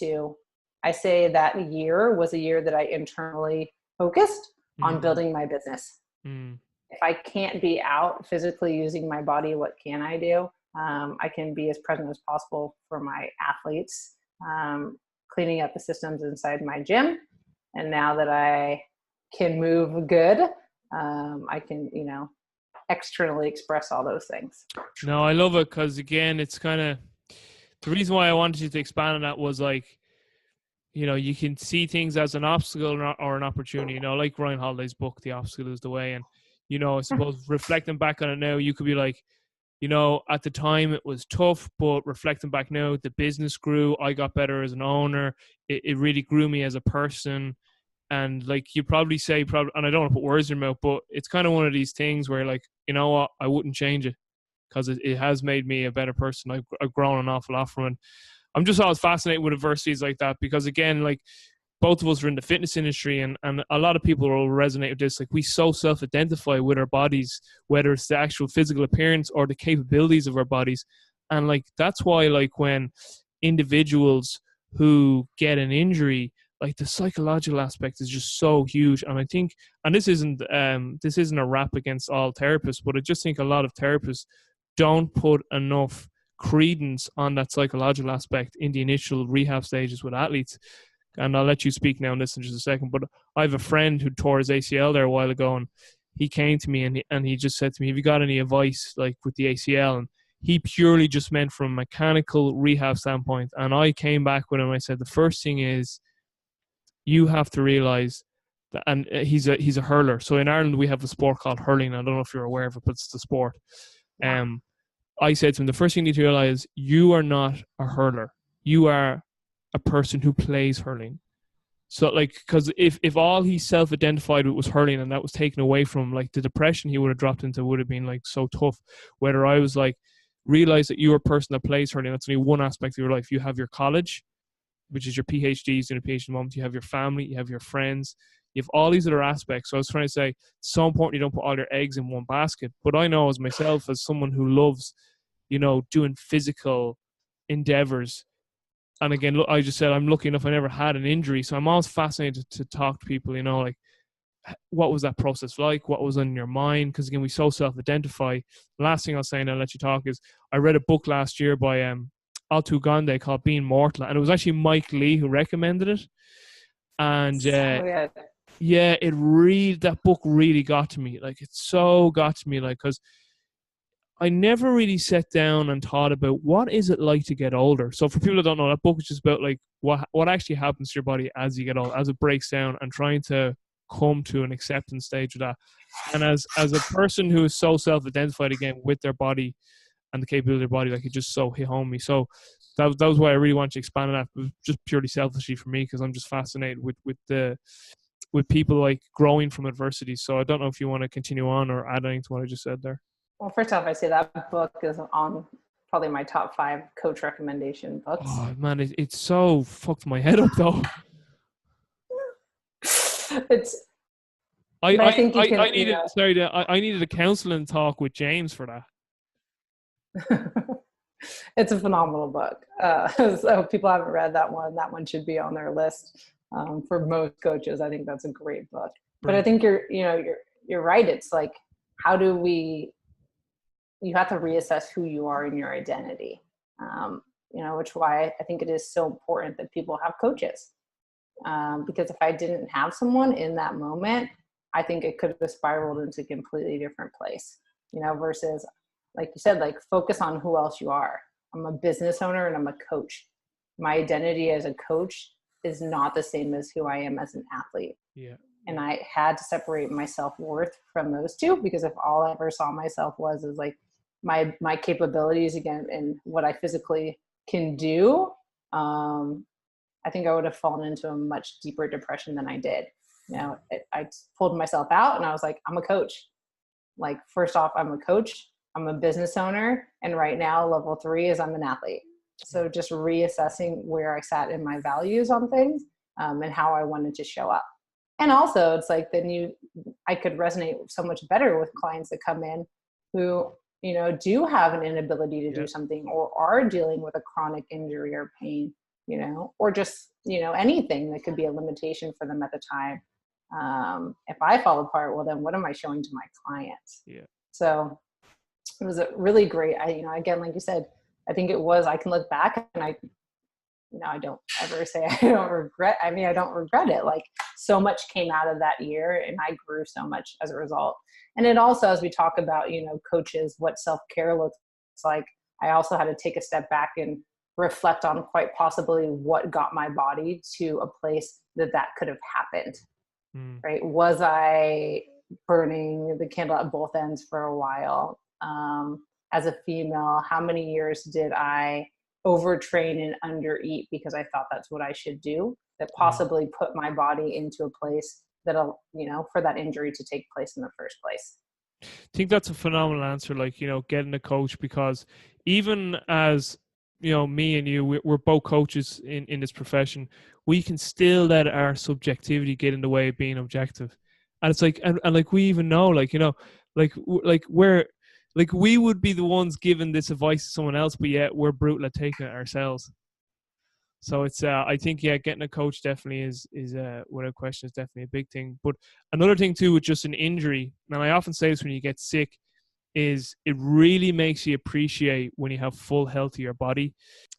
I say that year was a year that I internally focused on building my business. If I can't be out physically using my body, what can I do? I can be as present as possible for my athletes, cleaning up the systems inside my gym. And now that I can move good, I can, externally express all those things. No, I love it because, again, it's kind of the reason why I wanted you to expand on that was, like, you can see things as an obstacle or an opportunity, like Ryan Holiday's book, The Obstacle is the Way. And, I suppose reflecting back on it now, you could be like, you know, at the time it was tough, but reflecting back now, the business grew. I got better as an owner. It really grew me as a person. And like you probably say, and I don't want to put words in your mouth, but it's kind of one of these things where, like, you know what, I wouldn't change it because it has made me a better person. I've grown an awful lot from it. I'm just always fascinated with adversities like that because, again, like, both of us are in the fitness industry, and a lot of people will resonate with this. Like, we so self-identify with our bodies, whether it's the actual physical appearance or the capabilities of our bodies. And like, that's why, like, when individuals who get an injury, like, the psychological aspect is just so huge. And I think, and this isn't a rap against all therapists, but I just think a lot of therapists don't put enough credence on that psychological aspect in the initial rehab stages with athletes. And I'll let you speak now on this in just a second, but I have a friend who tore his ACL there a while ago, and he came to me and he just said to me, have you got any advice, like, with the ACL? And he purely just meant from a mechanical rehab standpoint. And I came back with him, I said, the first thing is you have to realize that, and he's a hurler. So in Ireland, we have a sport called hurling. I don't know if you're aware of it, but it's the sport. I said to him, the first thing you need to realize, you are not a hurler. You are a person who plays hurling. So, like, because if all he self-identified with was hurling and that was taken away from him, like, the depression he would have dropped into would have been, like, so tough. Whether I was like, realize that you're a person that plays hurling, that's only one aspect of your life. You have your college, which is your PhDs in a PhD moment. You have your family, you have your friends, you have all these other aspects. So I was trying to say, it's so important you don't put all your eggs in one basket. But I know as myself, as someone who loves, you know, doing physical endeavors. And again, look, I just said I'm lucky enough I never had an injury. So I'm always fascinated to talk to people, you know, like, what was that process like? What was on your mind? Because again, we so self-identify. The last thing I'll say, and I'll let you talk, is I read a book last year by Altu Gandhi called Being Mortal. And it was actually Mike Lee who recommended it. And yeah, that book really got to me. Like, it so got to me, like, because I never really sat down and thought about what is it like to get older. So for people that don't know, that book is just about, like, what actually happens to your body as you get old, as it breaks down, and trying to come to an acceptance stage of that. And as a person who is so self-identified again with their body and the capability of their body, like, it just so hit home me. So that was why I really wanted to expand on that. It was just purely selfishly for me, because I'm just fascinated with people, like, growing from adversity. So I don't know if you want to continue on or add anything to what I just said there. Well, first off, I say that book is on probably my top 5 coach recommendation books. Oh man, it's so fucked my head up though. I needed a counseling talk with James for that. It's a phenomenal book. So if people haven't read that one should be on their list. For most coaches, I think that's a great book. But I think you're right. It's like, you have to reassess who you are in your identity. Which why I think it is so important that people have coaches. Because if I didn't have someone in that moment, I think it could have spiraled into a completely different place, versus, like you said, like, focus on who else you are. I'm a business owner and I'm a coach. My identity as a coach is not the same as who I am as an athlete. Yeah. And I had to separate my self-worth from those two, because if all I ever saw myself was as, like, my capabilities again and what I physically can do, I think I would have fallen into a much deeper depression than I did. I pulled myself out and I was like, I'm a coach. Like, first off, I'm a coach, I'm a business owner, and right now level 3 is I'm an athlete. So just reassessing where I sat in my values on things, and how I wanted to show up. And also, it's like, I could resonate so much better with clients that come in who, do have an inability to do something, or are dealing with a chronic injury or pain, or just, anything that could be a limitation for them at the time. If I fall apart, well, then what am I showing to my clients? Yeah. So it was a really great, again, like you said, I think it was, I can look back and I don't ever say I don't regret. I mean, I don't regret it. Like, so much came out of that year and I grew so much as a result. And it also, as we talk about, coaches, what self-care looks like, I also had to take a step back and reflect on quite possibly what got my body to a place that could have happened. Right? Was I burning the candle at both ends for a while? as a female, how many years did I overtrain and undereat because I thought that's what I should do, that possibly put my body into a place that'll, for that injury to take place in the first place. I think that's a phenomenal answer, like, getting a coach, because even as, me and you, we're both coaches in this profession, we can still let our subjectivity get in the way of being objective. And it's like, and like, we even know, like, we would be the ones giving this advice to someone else, but yet we're brutal at taking it ourselves. So it's, I think, getting a coach definitely is without question, is definitely a big thing. But another thing too, with just an injury, and I often say this when you get sick, is it really makes you appreciate when you have full health of your body.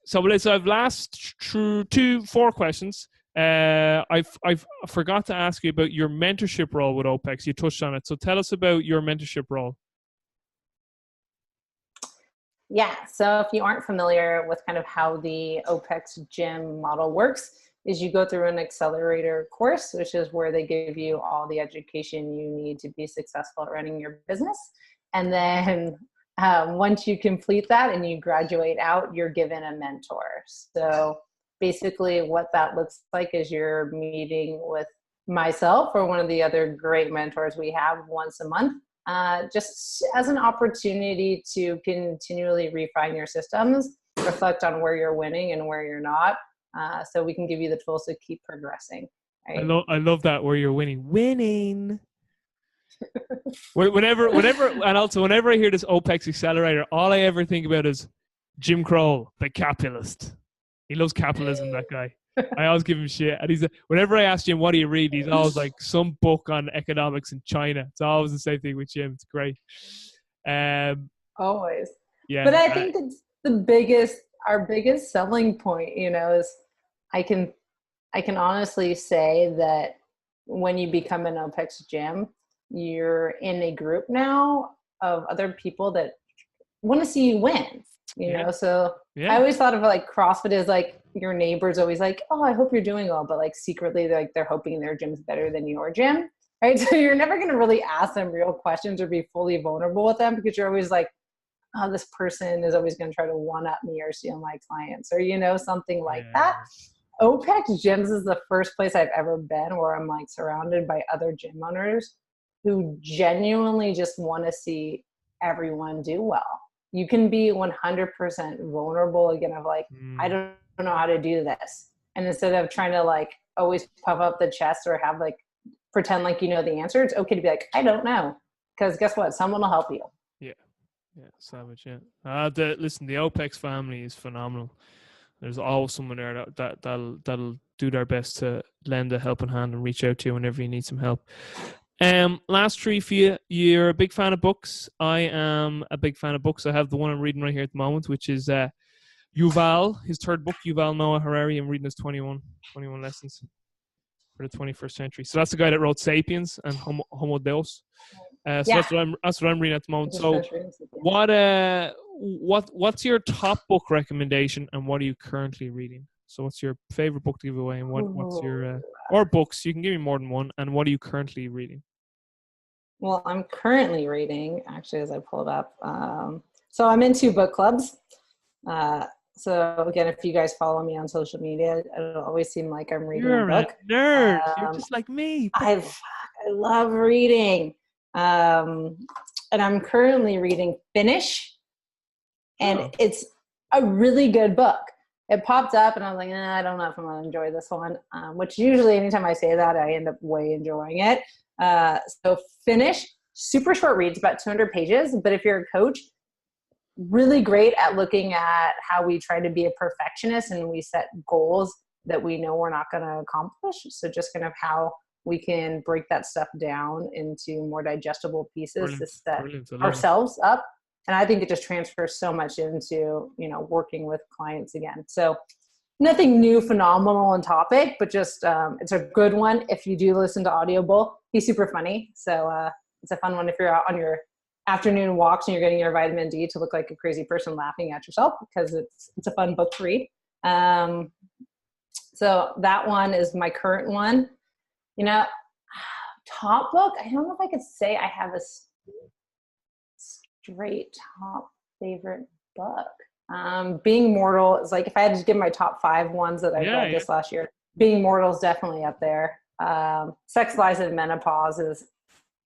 So Melissa, I've last through 4 questions. I've forgot to ask you about your mentorship role with OPEX. You touched on it. So tell us about your mentorship role. Yeah, so if you aren't familiar with kind of how the OPEX Gym model works, is you go through an accelerator course, which is where they give you all the education you need to be successful at running your business. And then once you complete that and you graduate out, you're given a mentor. So basically what that looks like is you're meeting with myself or one of the other great mentors we have once a month. Just as an opportunity to continually refine your systems, reflect on where you're winning and where you're not, so we can give you the tools to keep progressing. Right? I love that, where you're winning. Whenever, and also whenever I hear this OPEX accelerator, all I ever think about is Jim Crow, the capitalist. He loves capitalism, that guy. I always give him shit. And whenever I ask Jim, what do you read? He's always like some book on economics in China. It's always the same thing with Jim. It's great. Always. Yeah. But I think it's our biggest selling point, is I can honestly say that when you become an OPEX Gym, you're in a group now of other people that want to see you win. So I always thought of like CrossFit as like your neighbor's always like, oh, I hope you're doing well, but like secretly they're hoping their gym's better than your gym, right? So you're never going to really ask them real questions or be fully vulnerable with them, because you're always like, oh, this person is always going to try to one up me or steal my clients, or something like that. OPEX Gyms is the first place I've ever been where I'm like surrounded by other gym owners who genuinely just want to see everyone do well. You can be 100% vulnerable again of like, I don't know how to do this. And instead of trying to like always puff up the chest or have like pretend like you know the answer, it's okay to be like, I don't know. Because guess what? Someone will help you. Yeah. Savage. Yeah. Listen, the OPEX family is phenomenal. There's always someone there that'll do their best to lend a helping hand and reach out to you whenever you need some help. Last 3 for you. You're a big fan of books. I am a big fan of books. I have the one I'm reading right here at the moment, which is Yuval, his 3rd book, Yuval Noah Harari. I'm reading his 21 lessons for the 21st century. So that's the guy that wrote Sapiens and Homo Deus. So that's what I'm reading at the moment. So what's your top book recommendation, and what are you currently reading? So what's your favorite book to give away, and what's your or books? You can give me more than one. And what are you currently reading? Well, I'm currently reading, actually, as I pull it up. So I'm in 2 book clubs. So again, if you guys follow me on social media, it'll always seem like I'm reading a book. Nerd. You're just like me. I love reading. And I'm currently reading Finish. And it's a really good book. It popped up and I was like, I don't know if I'm going to enjoy this one, which usually anytime I say that, I end up way enjoying it. So Finish, super short reads, about 200 pages. But if you're a coach, really great at looking at how we try to be a perfectionist and we set goals that we know we're not going to accomplish. So just kind of how we can break that stuff down into more digestible pieces to set ourselves up. And I think it just transfers so much into, working with clients again. So nothing new, phenomenal on topic, but just it's a good one. If you do listen to Audible, he's super funny. So it's a fun one if you're out on your afternoon walks and you're getting your vitamin D to look like a crazy person laughing at yourself, because it's a fun book to read. So that one is my current one. Top book, I don't know if I could say I have a straight top Favorite book? Being Mortal is like, if I had to give my top 5 ones that I've read Yeah. this last year, Being Mortal is definitely up there. Sex, Lies, and Menopause is,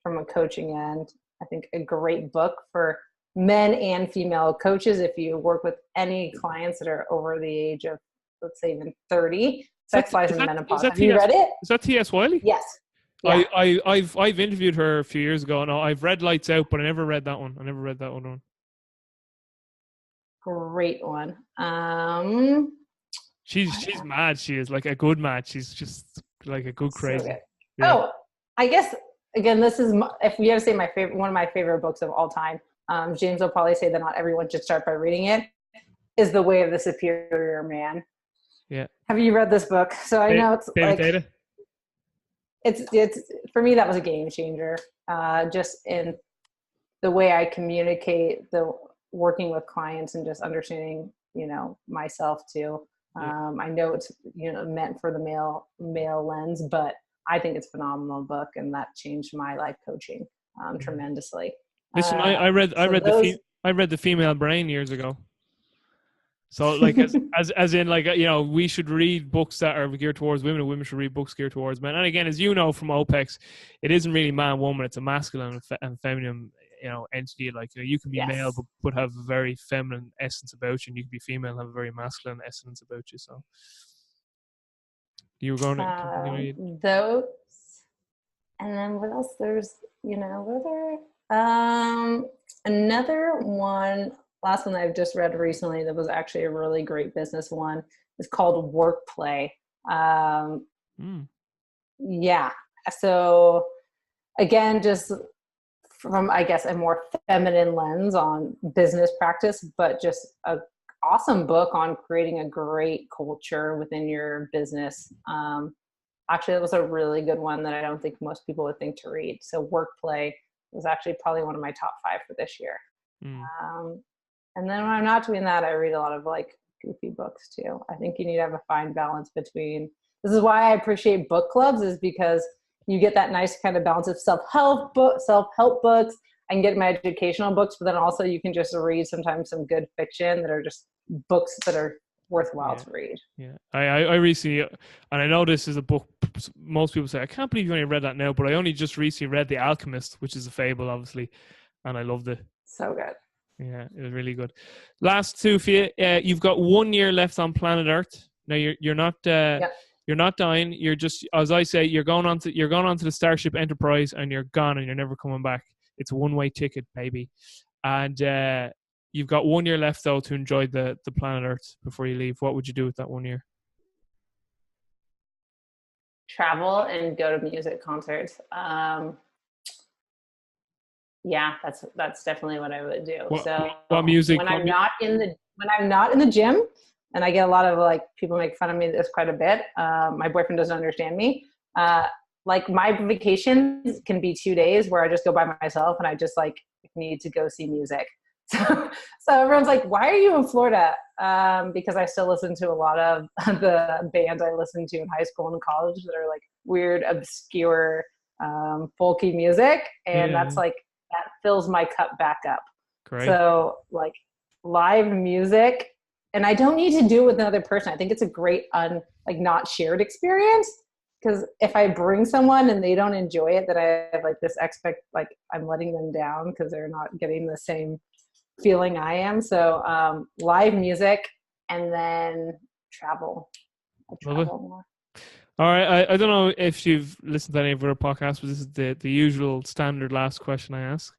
from a coaching end, I think a great book for men and female coaches. If you work with any clients that are over the age of, let's say, even 30, Sex, Lies, and Menopause. Have you read it? Is that T.S. Wiley? Yes. Yeah. I've interviewed her a few years ago. No, I've read Lights Out, but I never read that one. Great one. She's mad. She is like a good mad. She's just like a good crazy. So good. Yeah. Oh, I guess again, this is if we had to say my favorite, one of my favorite books of all time. James will probably say that not everyone should start by reading it. Is The Way of the Superior Man. Yeah. Have you read this book? So I know it's David like Data. it's for me that was a game changer. Just in the way I communicate, the working with clients, and just understanding, myself too. I know it's meant for the male lens, but I think it's a phenomenal book, and that changed my life coaching tremendously. Listen, I read the Female Brain years ago. So like as in like we should read books that are geared towards women, and women should read books geared towards men. And again, as you know from OPEX, it isn't really man woman; it's a masculine and feminine entity. Like you can be Yes. male but have a very feminine essence about you, and you can be female and have a very masculine essence about you. So you were going to continue to read those, and then what else? There's another one. Last one I've just read recently that was actually a really great business one is called Worklife. Yeah. So again, just from, I guess, a more feminine lens on business practice, but just a awesome book on creating a great culture within your business. Actually, it was a really good one that I don't think most people would think to read. So Workplay was actually probably one of my top 5 for this year. And then when I'm not doing that, I read a lot of like goofy books too. I think you need to have a fine balance between, this is why I appreciate book clubs, is because you get that nice kind of balance of self-help books. I can get my educational books, but then also you can just read sometimes some good fiction that are just books that are worthwhile to read. Yeah, I recently, and I know this is a book most people say, I can't believe you only read that now, but I only just recently read The Alchemist, which is a fable, obviously, and I loved it. So good. Yeah, it was really good. Last 2 for you. You've got 1 year left on planet Earth. Now you're not you're not dying. You're just, as I say, you're going on to the Starship Enterprise, and you're gone, and you're never coming back. It's a one-way ticket, baby. And you've got 1 year left though to enjoy the planet Earth before you leave. What would you do with that 1 year? Travel and go to music concerts. Yeah, that's definitely what I would do. What music? When I'm not in the gym, and I get a lot of like people make fun of me this quite a bit. My boyfriend doesn't understand me. Like my vacations can be 2 days where I just go by myself and I just like need to go see music. So everyone's like, why are you in Florida? Because I still listen to a lot of the bands I listened to in high school and college that are like weird, obscure, folky music. And that's like, that fills my cup back up. Great. So like live music, and I don't need to do it with another person. I think it's a great not shared experience, because if I bring someone and they don't enjoy it, that I have like this I'm letting them down because they're not getting the same feeling I am. So live music, and then travel. I travel more. All right. I don't know if you've listened to any of our podcasts, but this is the usual standard last question I ask.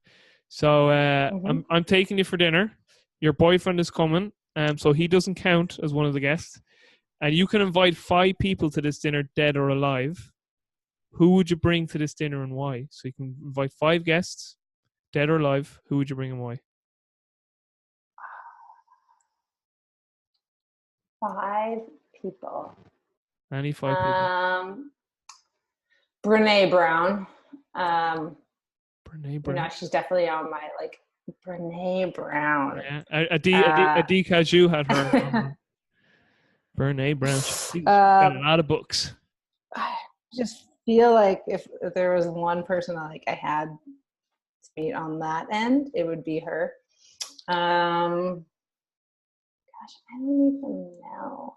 So I'm taking you for dinner. Your boyfriend is coming, so he doesn't count as one of the guests. And you can invite 5 people to this dinner, dead or alive. Who would you bring to this dinner and why? So you can invite 5 guests, dead or alive. Who would you bring and why? 5 people. Any 5 people? Brene Brown. Brene Brown. She's definitely on my Brene Brown. Yeah. Adi Kaju had her. Brene Brown. She's got a lot of books. I just feel like if there was one person I had to meet on that end, it would be her. Gosh, I don't even know.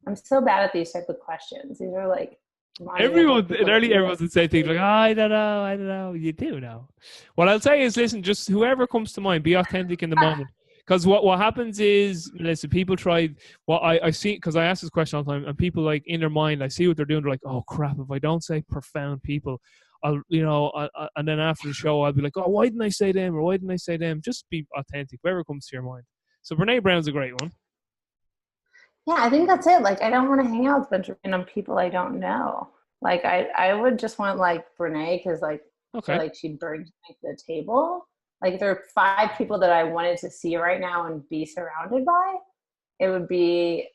I'm so bad at these type of questions. These are like monumental Everyone, people that nearly you everyone's the same thing. Like, I don't know, I don't know. You do know. What I'll say is, listen, just whoever comes to mind, be authentic in the moment. Because what happens is, listen, people try. What I see, because I ask this question all the time, and people like in their mind, I see what they're doing. They're like, oh crap, if I don't say profound people, and then after the show, I'll be like, oh, why didn't I say them, or why didn't I say them? Just be authentic, whatever comes to your mind. So Brene Brown's a great one. Yeah, I think that's it. Like, I don't want to hang out with a bunch of random people I don't know. Like, I would just want like Brene because like I feel Okay. like she brings like the table. Like, if there are 5 people that I wanted to see right now and be surrounded by, it would be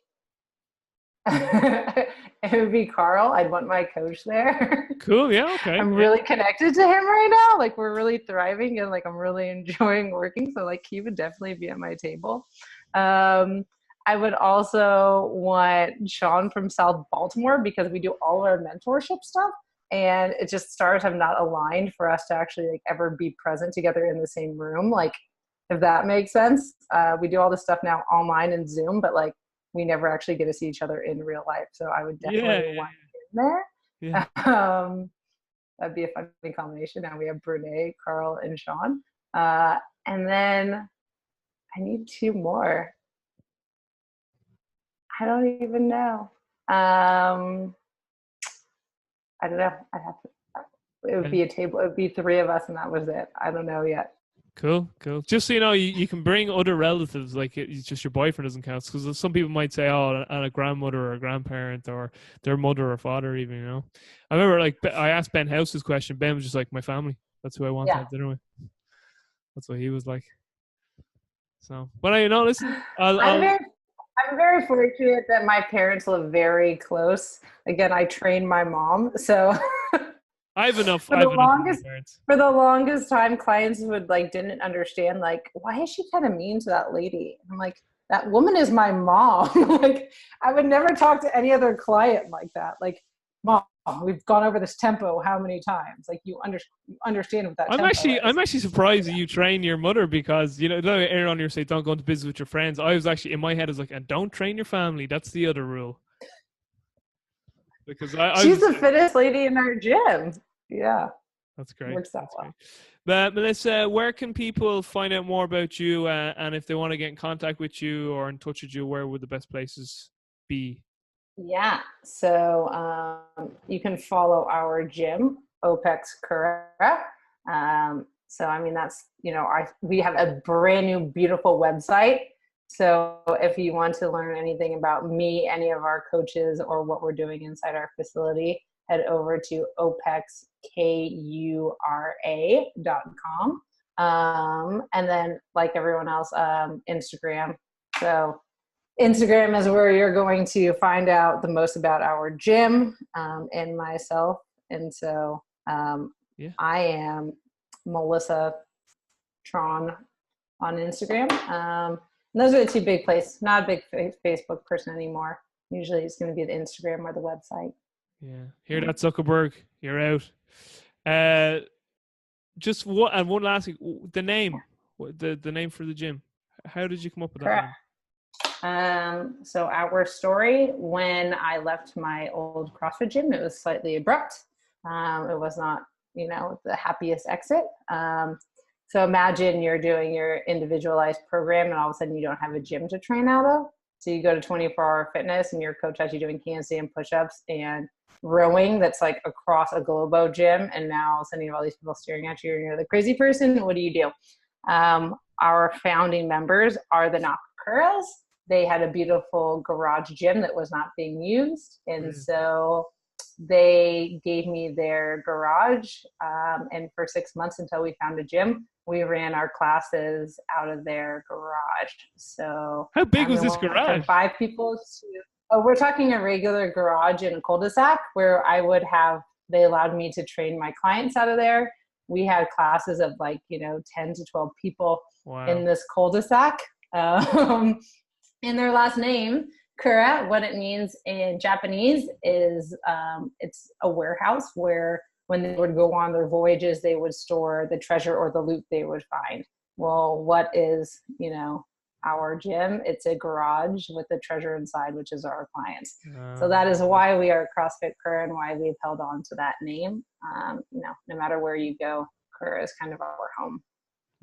it would be Carl. I'd want my coach there. Cool. Yeah. Okay. I'm Yeah. really connected to him right now. Like, we're really thriving and like I'm really enjoying working. So like he would definitely be at my table. Um, I would also want Sean from South Baltimore because we do all of our mentorship stuff. And it just stars have not aligned for us to actually like ever be present together in the same room. Like, if that makes sense. We do all this stuff now online and Zoom, but like we never actually get to see each other in real life. So I would Yeah. definitely want him Yeah. there. That'd be a funny combination. Now we have Brene, Carl, and Sean. And then I need 2 more. I don't even know. I don't know. I'd have to. It would Yeah. be a table. It would be 3 of us, and that was it. I don't know yet. Cool, cool. Just so you know, you can bring other relatives, like it's just your boyfriend doesn't count. Because some people might say, oh, and a grandmother or a grandparent or their mother or father, even, you know. I remember, like, I asked Ben House's question. Ben was just like, my family. That's who I want to Yeah. have dinner with. That's what he was like. So, but I, you know, listen, I'm very I'm very fortunate that my parents live very close. Again, I trained my mom, so I have enough. for I the have enough of my longest parents. for the longest time, clients would like didn't understand like why is she kind of mean to that lady? I'm like, that woman is my mom. Like, I would never talk to any other client like that. Like, mom, we've gone over this tempo how many times? Like, you understand what that tempo I'm is. actually surprised that you train your mother because you know earlier on you say don't go into business with your friends. I was actually in my head I was like, and don't train your family. That's the other rule. Because I was She's the the same. fittest lady in our gym. Yeah, That's great. works out That's great. well. But Melissa, where can people find out more about you? And if they want to get in contact with you or in touch with you, where would the best places be? Yeah. So you can follow our gym, OPEX Kura. So I mean, that's we have a brand new, beautiful website. So if you want to learn anything about me, any of our coaches, or what we're doing inside our facility, head over to opexkura.com. And then, like everyone else, Instagram. So Instagram is where you're going to find out the most about our gym and myself. And so Yeah. I am Melissa Tron on Instagram. And those are the 2 big places. Not a big Facebook person anymore. Usually it's going to be the Instagram or the website. Yeah. Hear that, Zuckerberg? You're out. Uh, just one last thing. The name, the name for the gym. How did you come up with that Correct. name? So our story, when I left my old CrossFit gym, it was slightly abrupt. It was not, the happiest exit. So imagine you're doing your individualized program and all of a sudden you don't have a gym to train out of. So you go to 24-hour fitness and your coach has you doing handstand push-ups and rowing that's like across a Globo gym. And now all of a sudden you have all these people staring at you and you're the crazy person. What do you do? Our founding members are the Nakakuras. They had a beautiful garage gym that was not being used. And so they gave me their garage. And for 6 months until we found a gym, we ran our classes out of their garage. So How big was it this went from garage? 5 people to, we're talking a regular garage in a cul-de-sac where they allowed me to train my clients out of there. We had classes of 10 to 12 people in this cul-de-sac. And their last name, Kura, what it means in Japanese is it's a warehouse where when they would go on their voyages, they would store the treasure or the loot they would find. well, what is, our gym? It's a garage with a treasure inside, which is our clients. So that is why we are CrossFit Kura and why we've held on to that name. No matter where you go, Kura is kind of our home.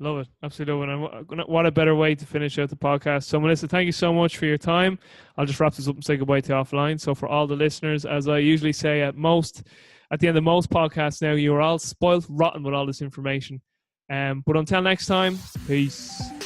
Love it. Absolutely love it. And what a better way to finish out the podcast. So, Melissa, thank you so much for your time. I'll just wrap this up and say goodbye to you offline. So, for all the listeners, as I usually say at the end of most podcasts now, you're all spoiled rotten with all this information. But until next time, peace.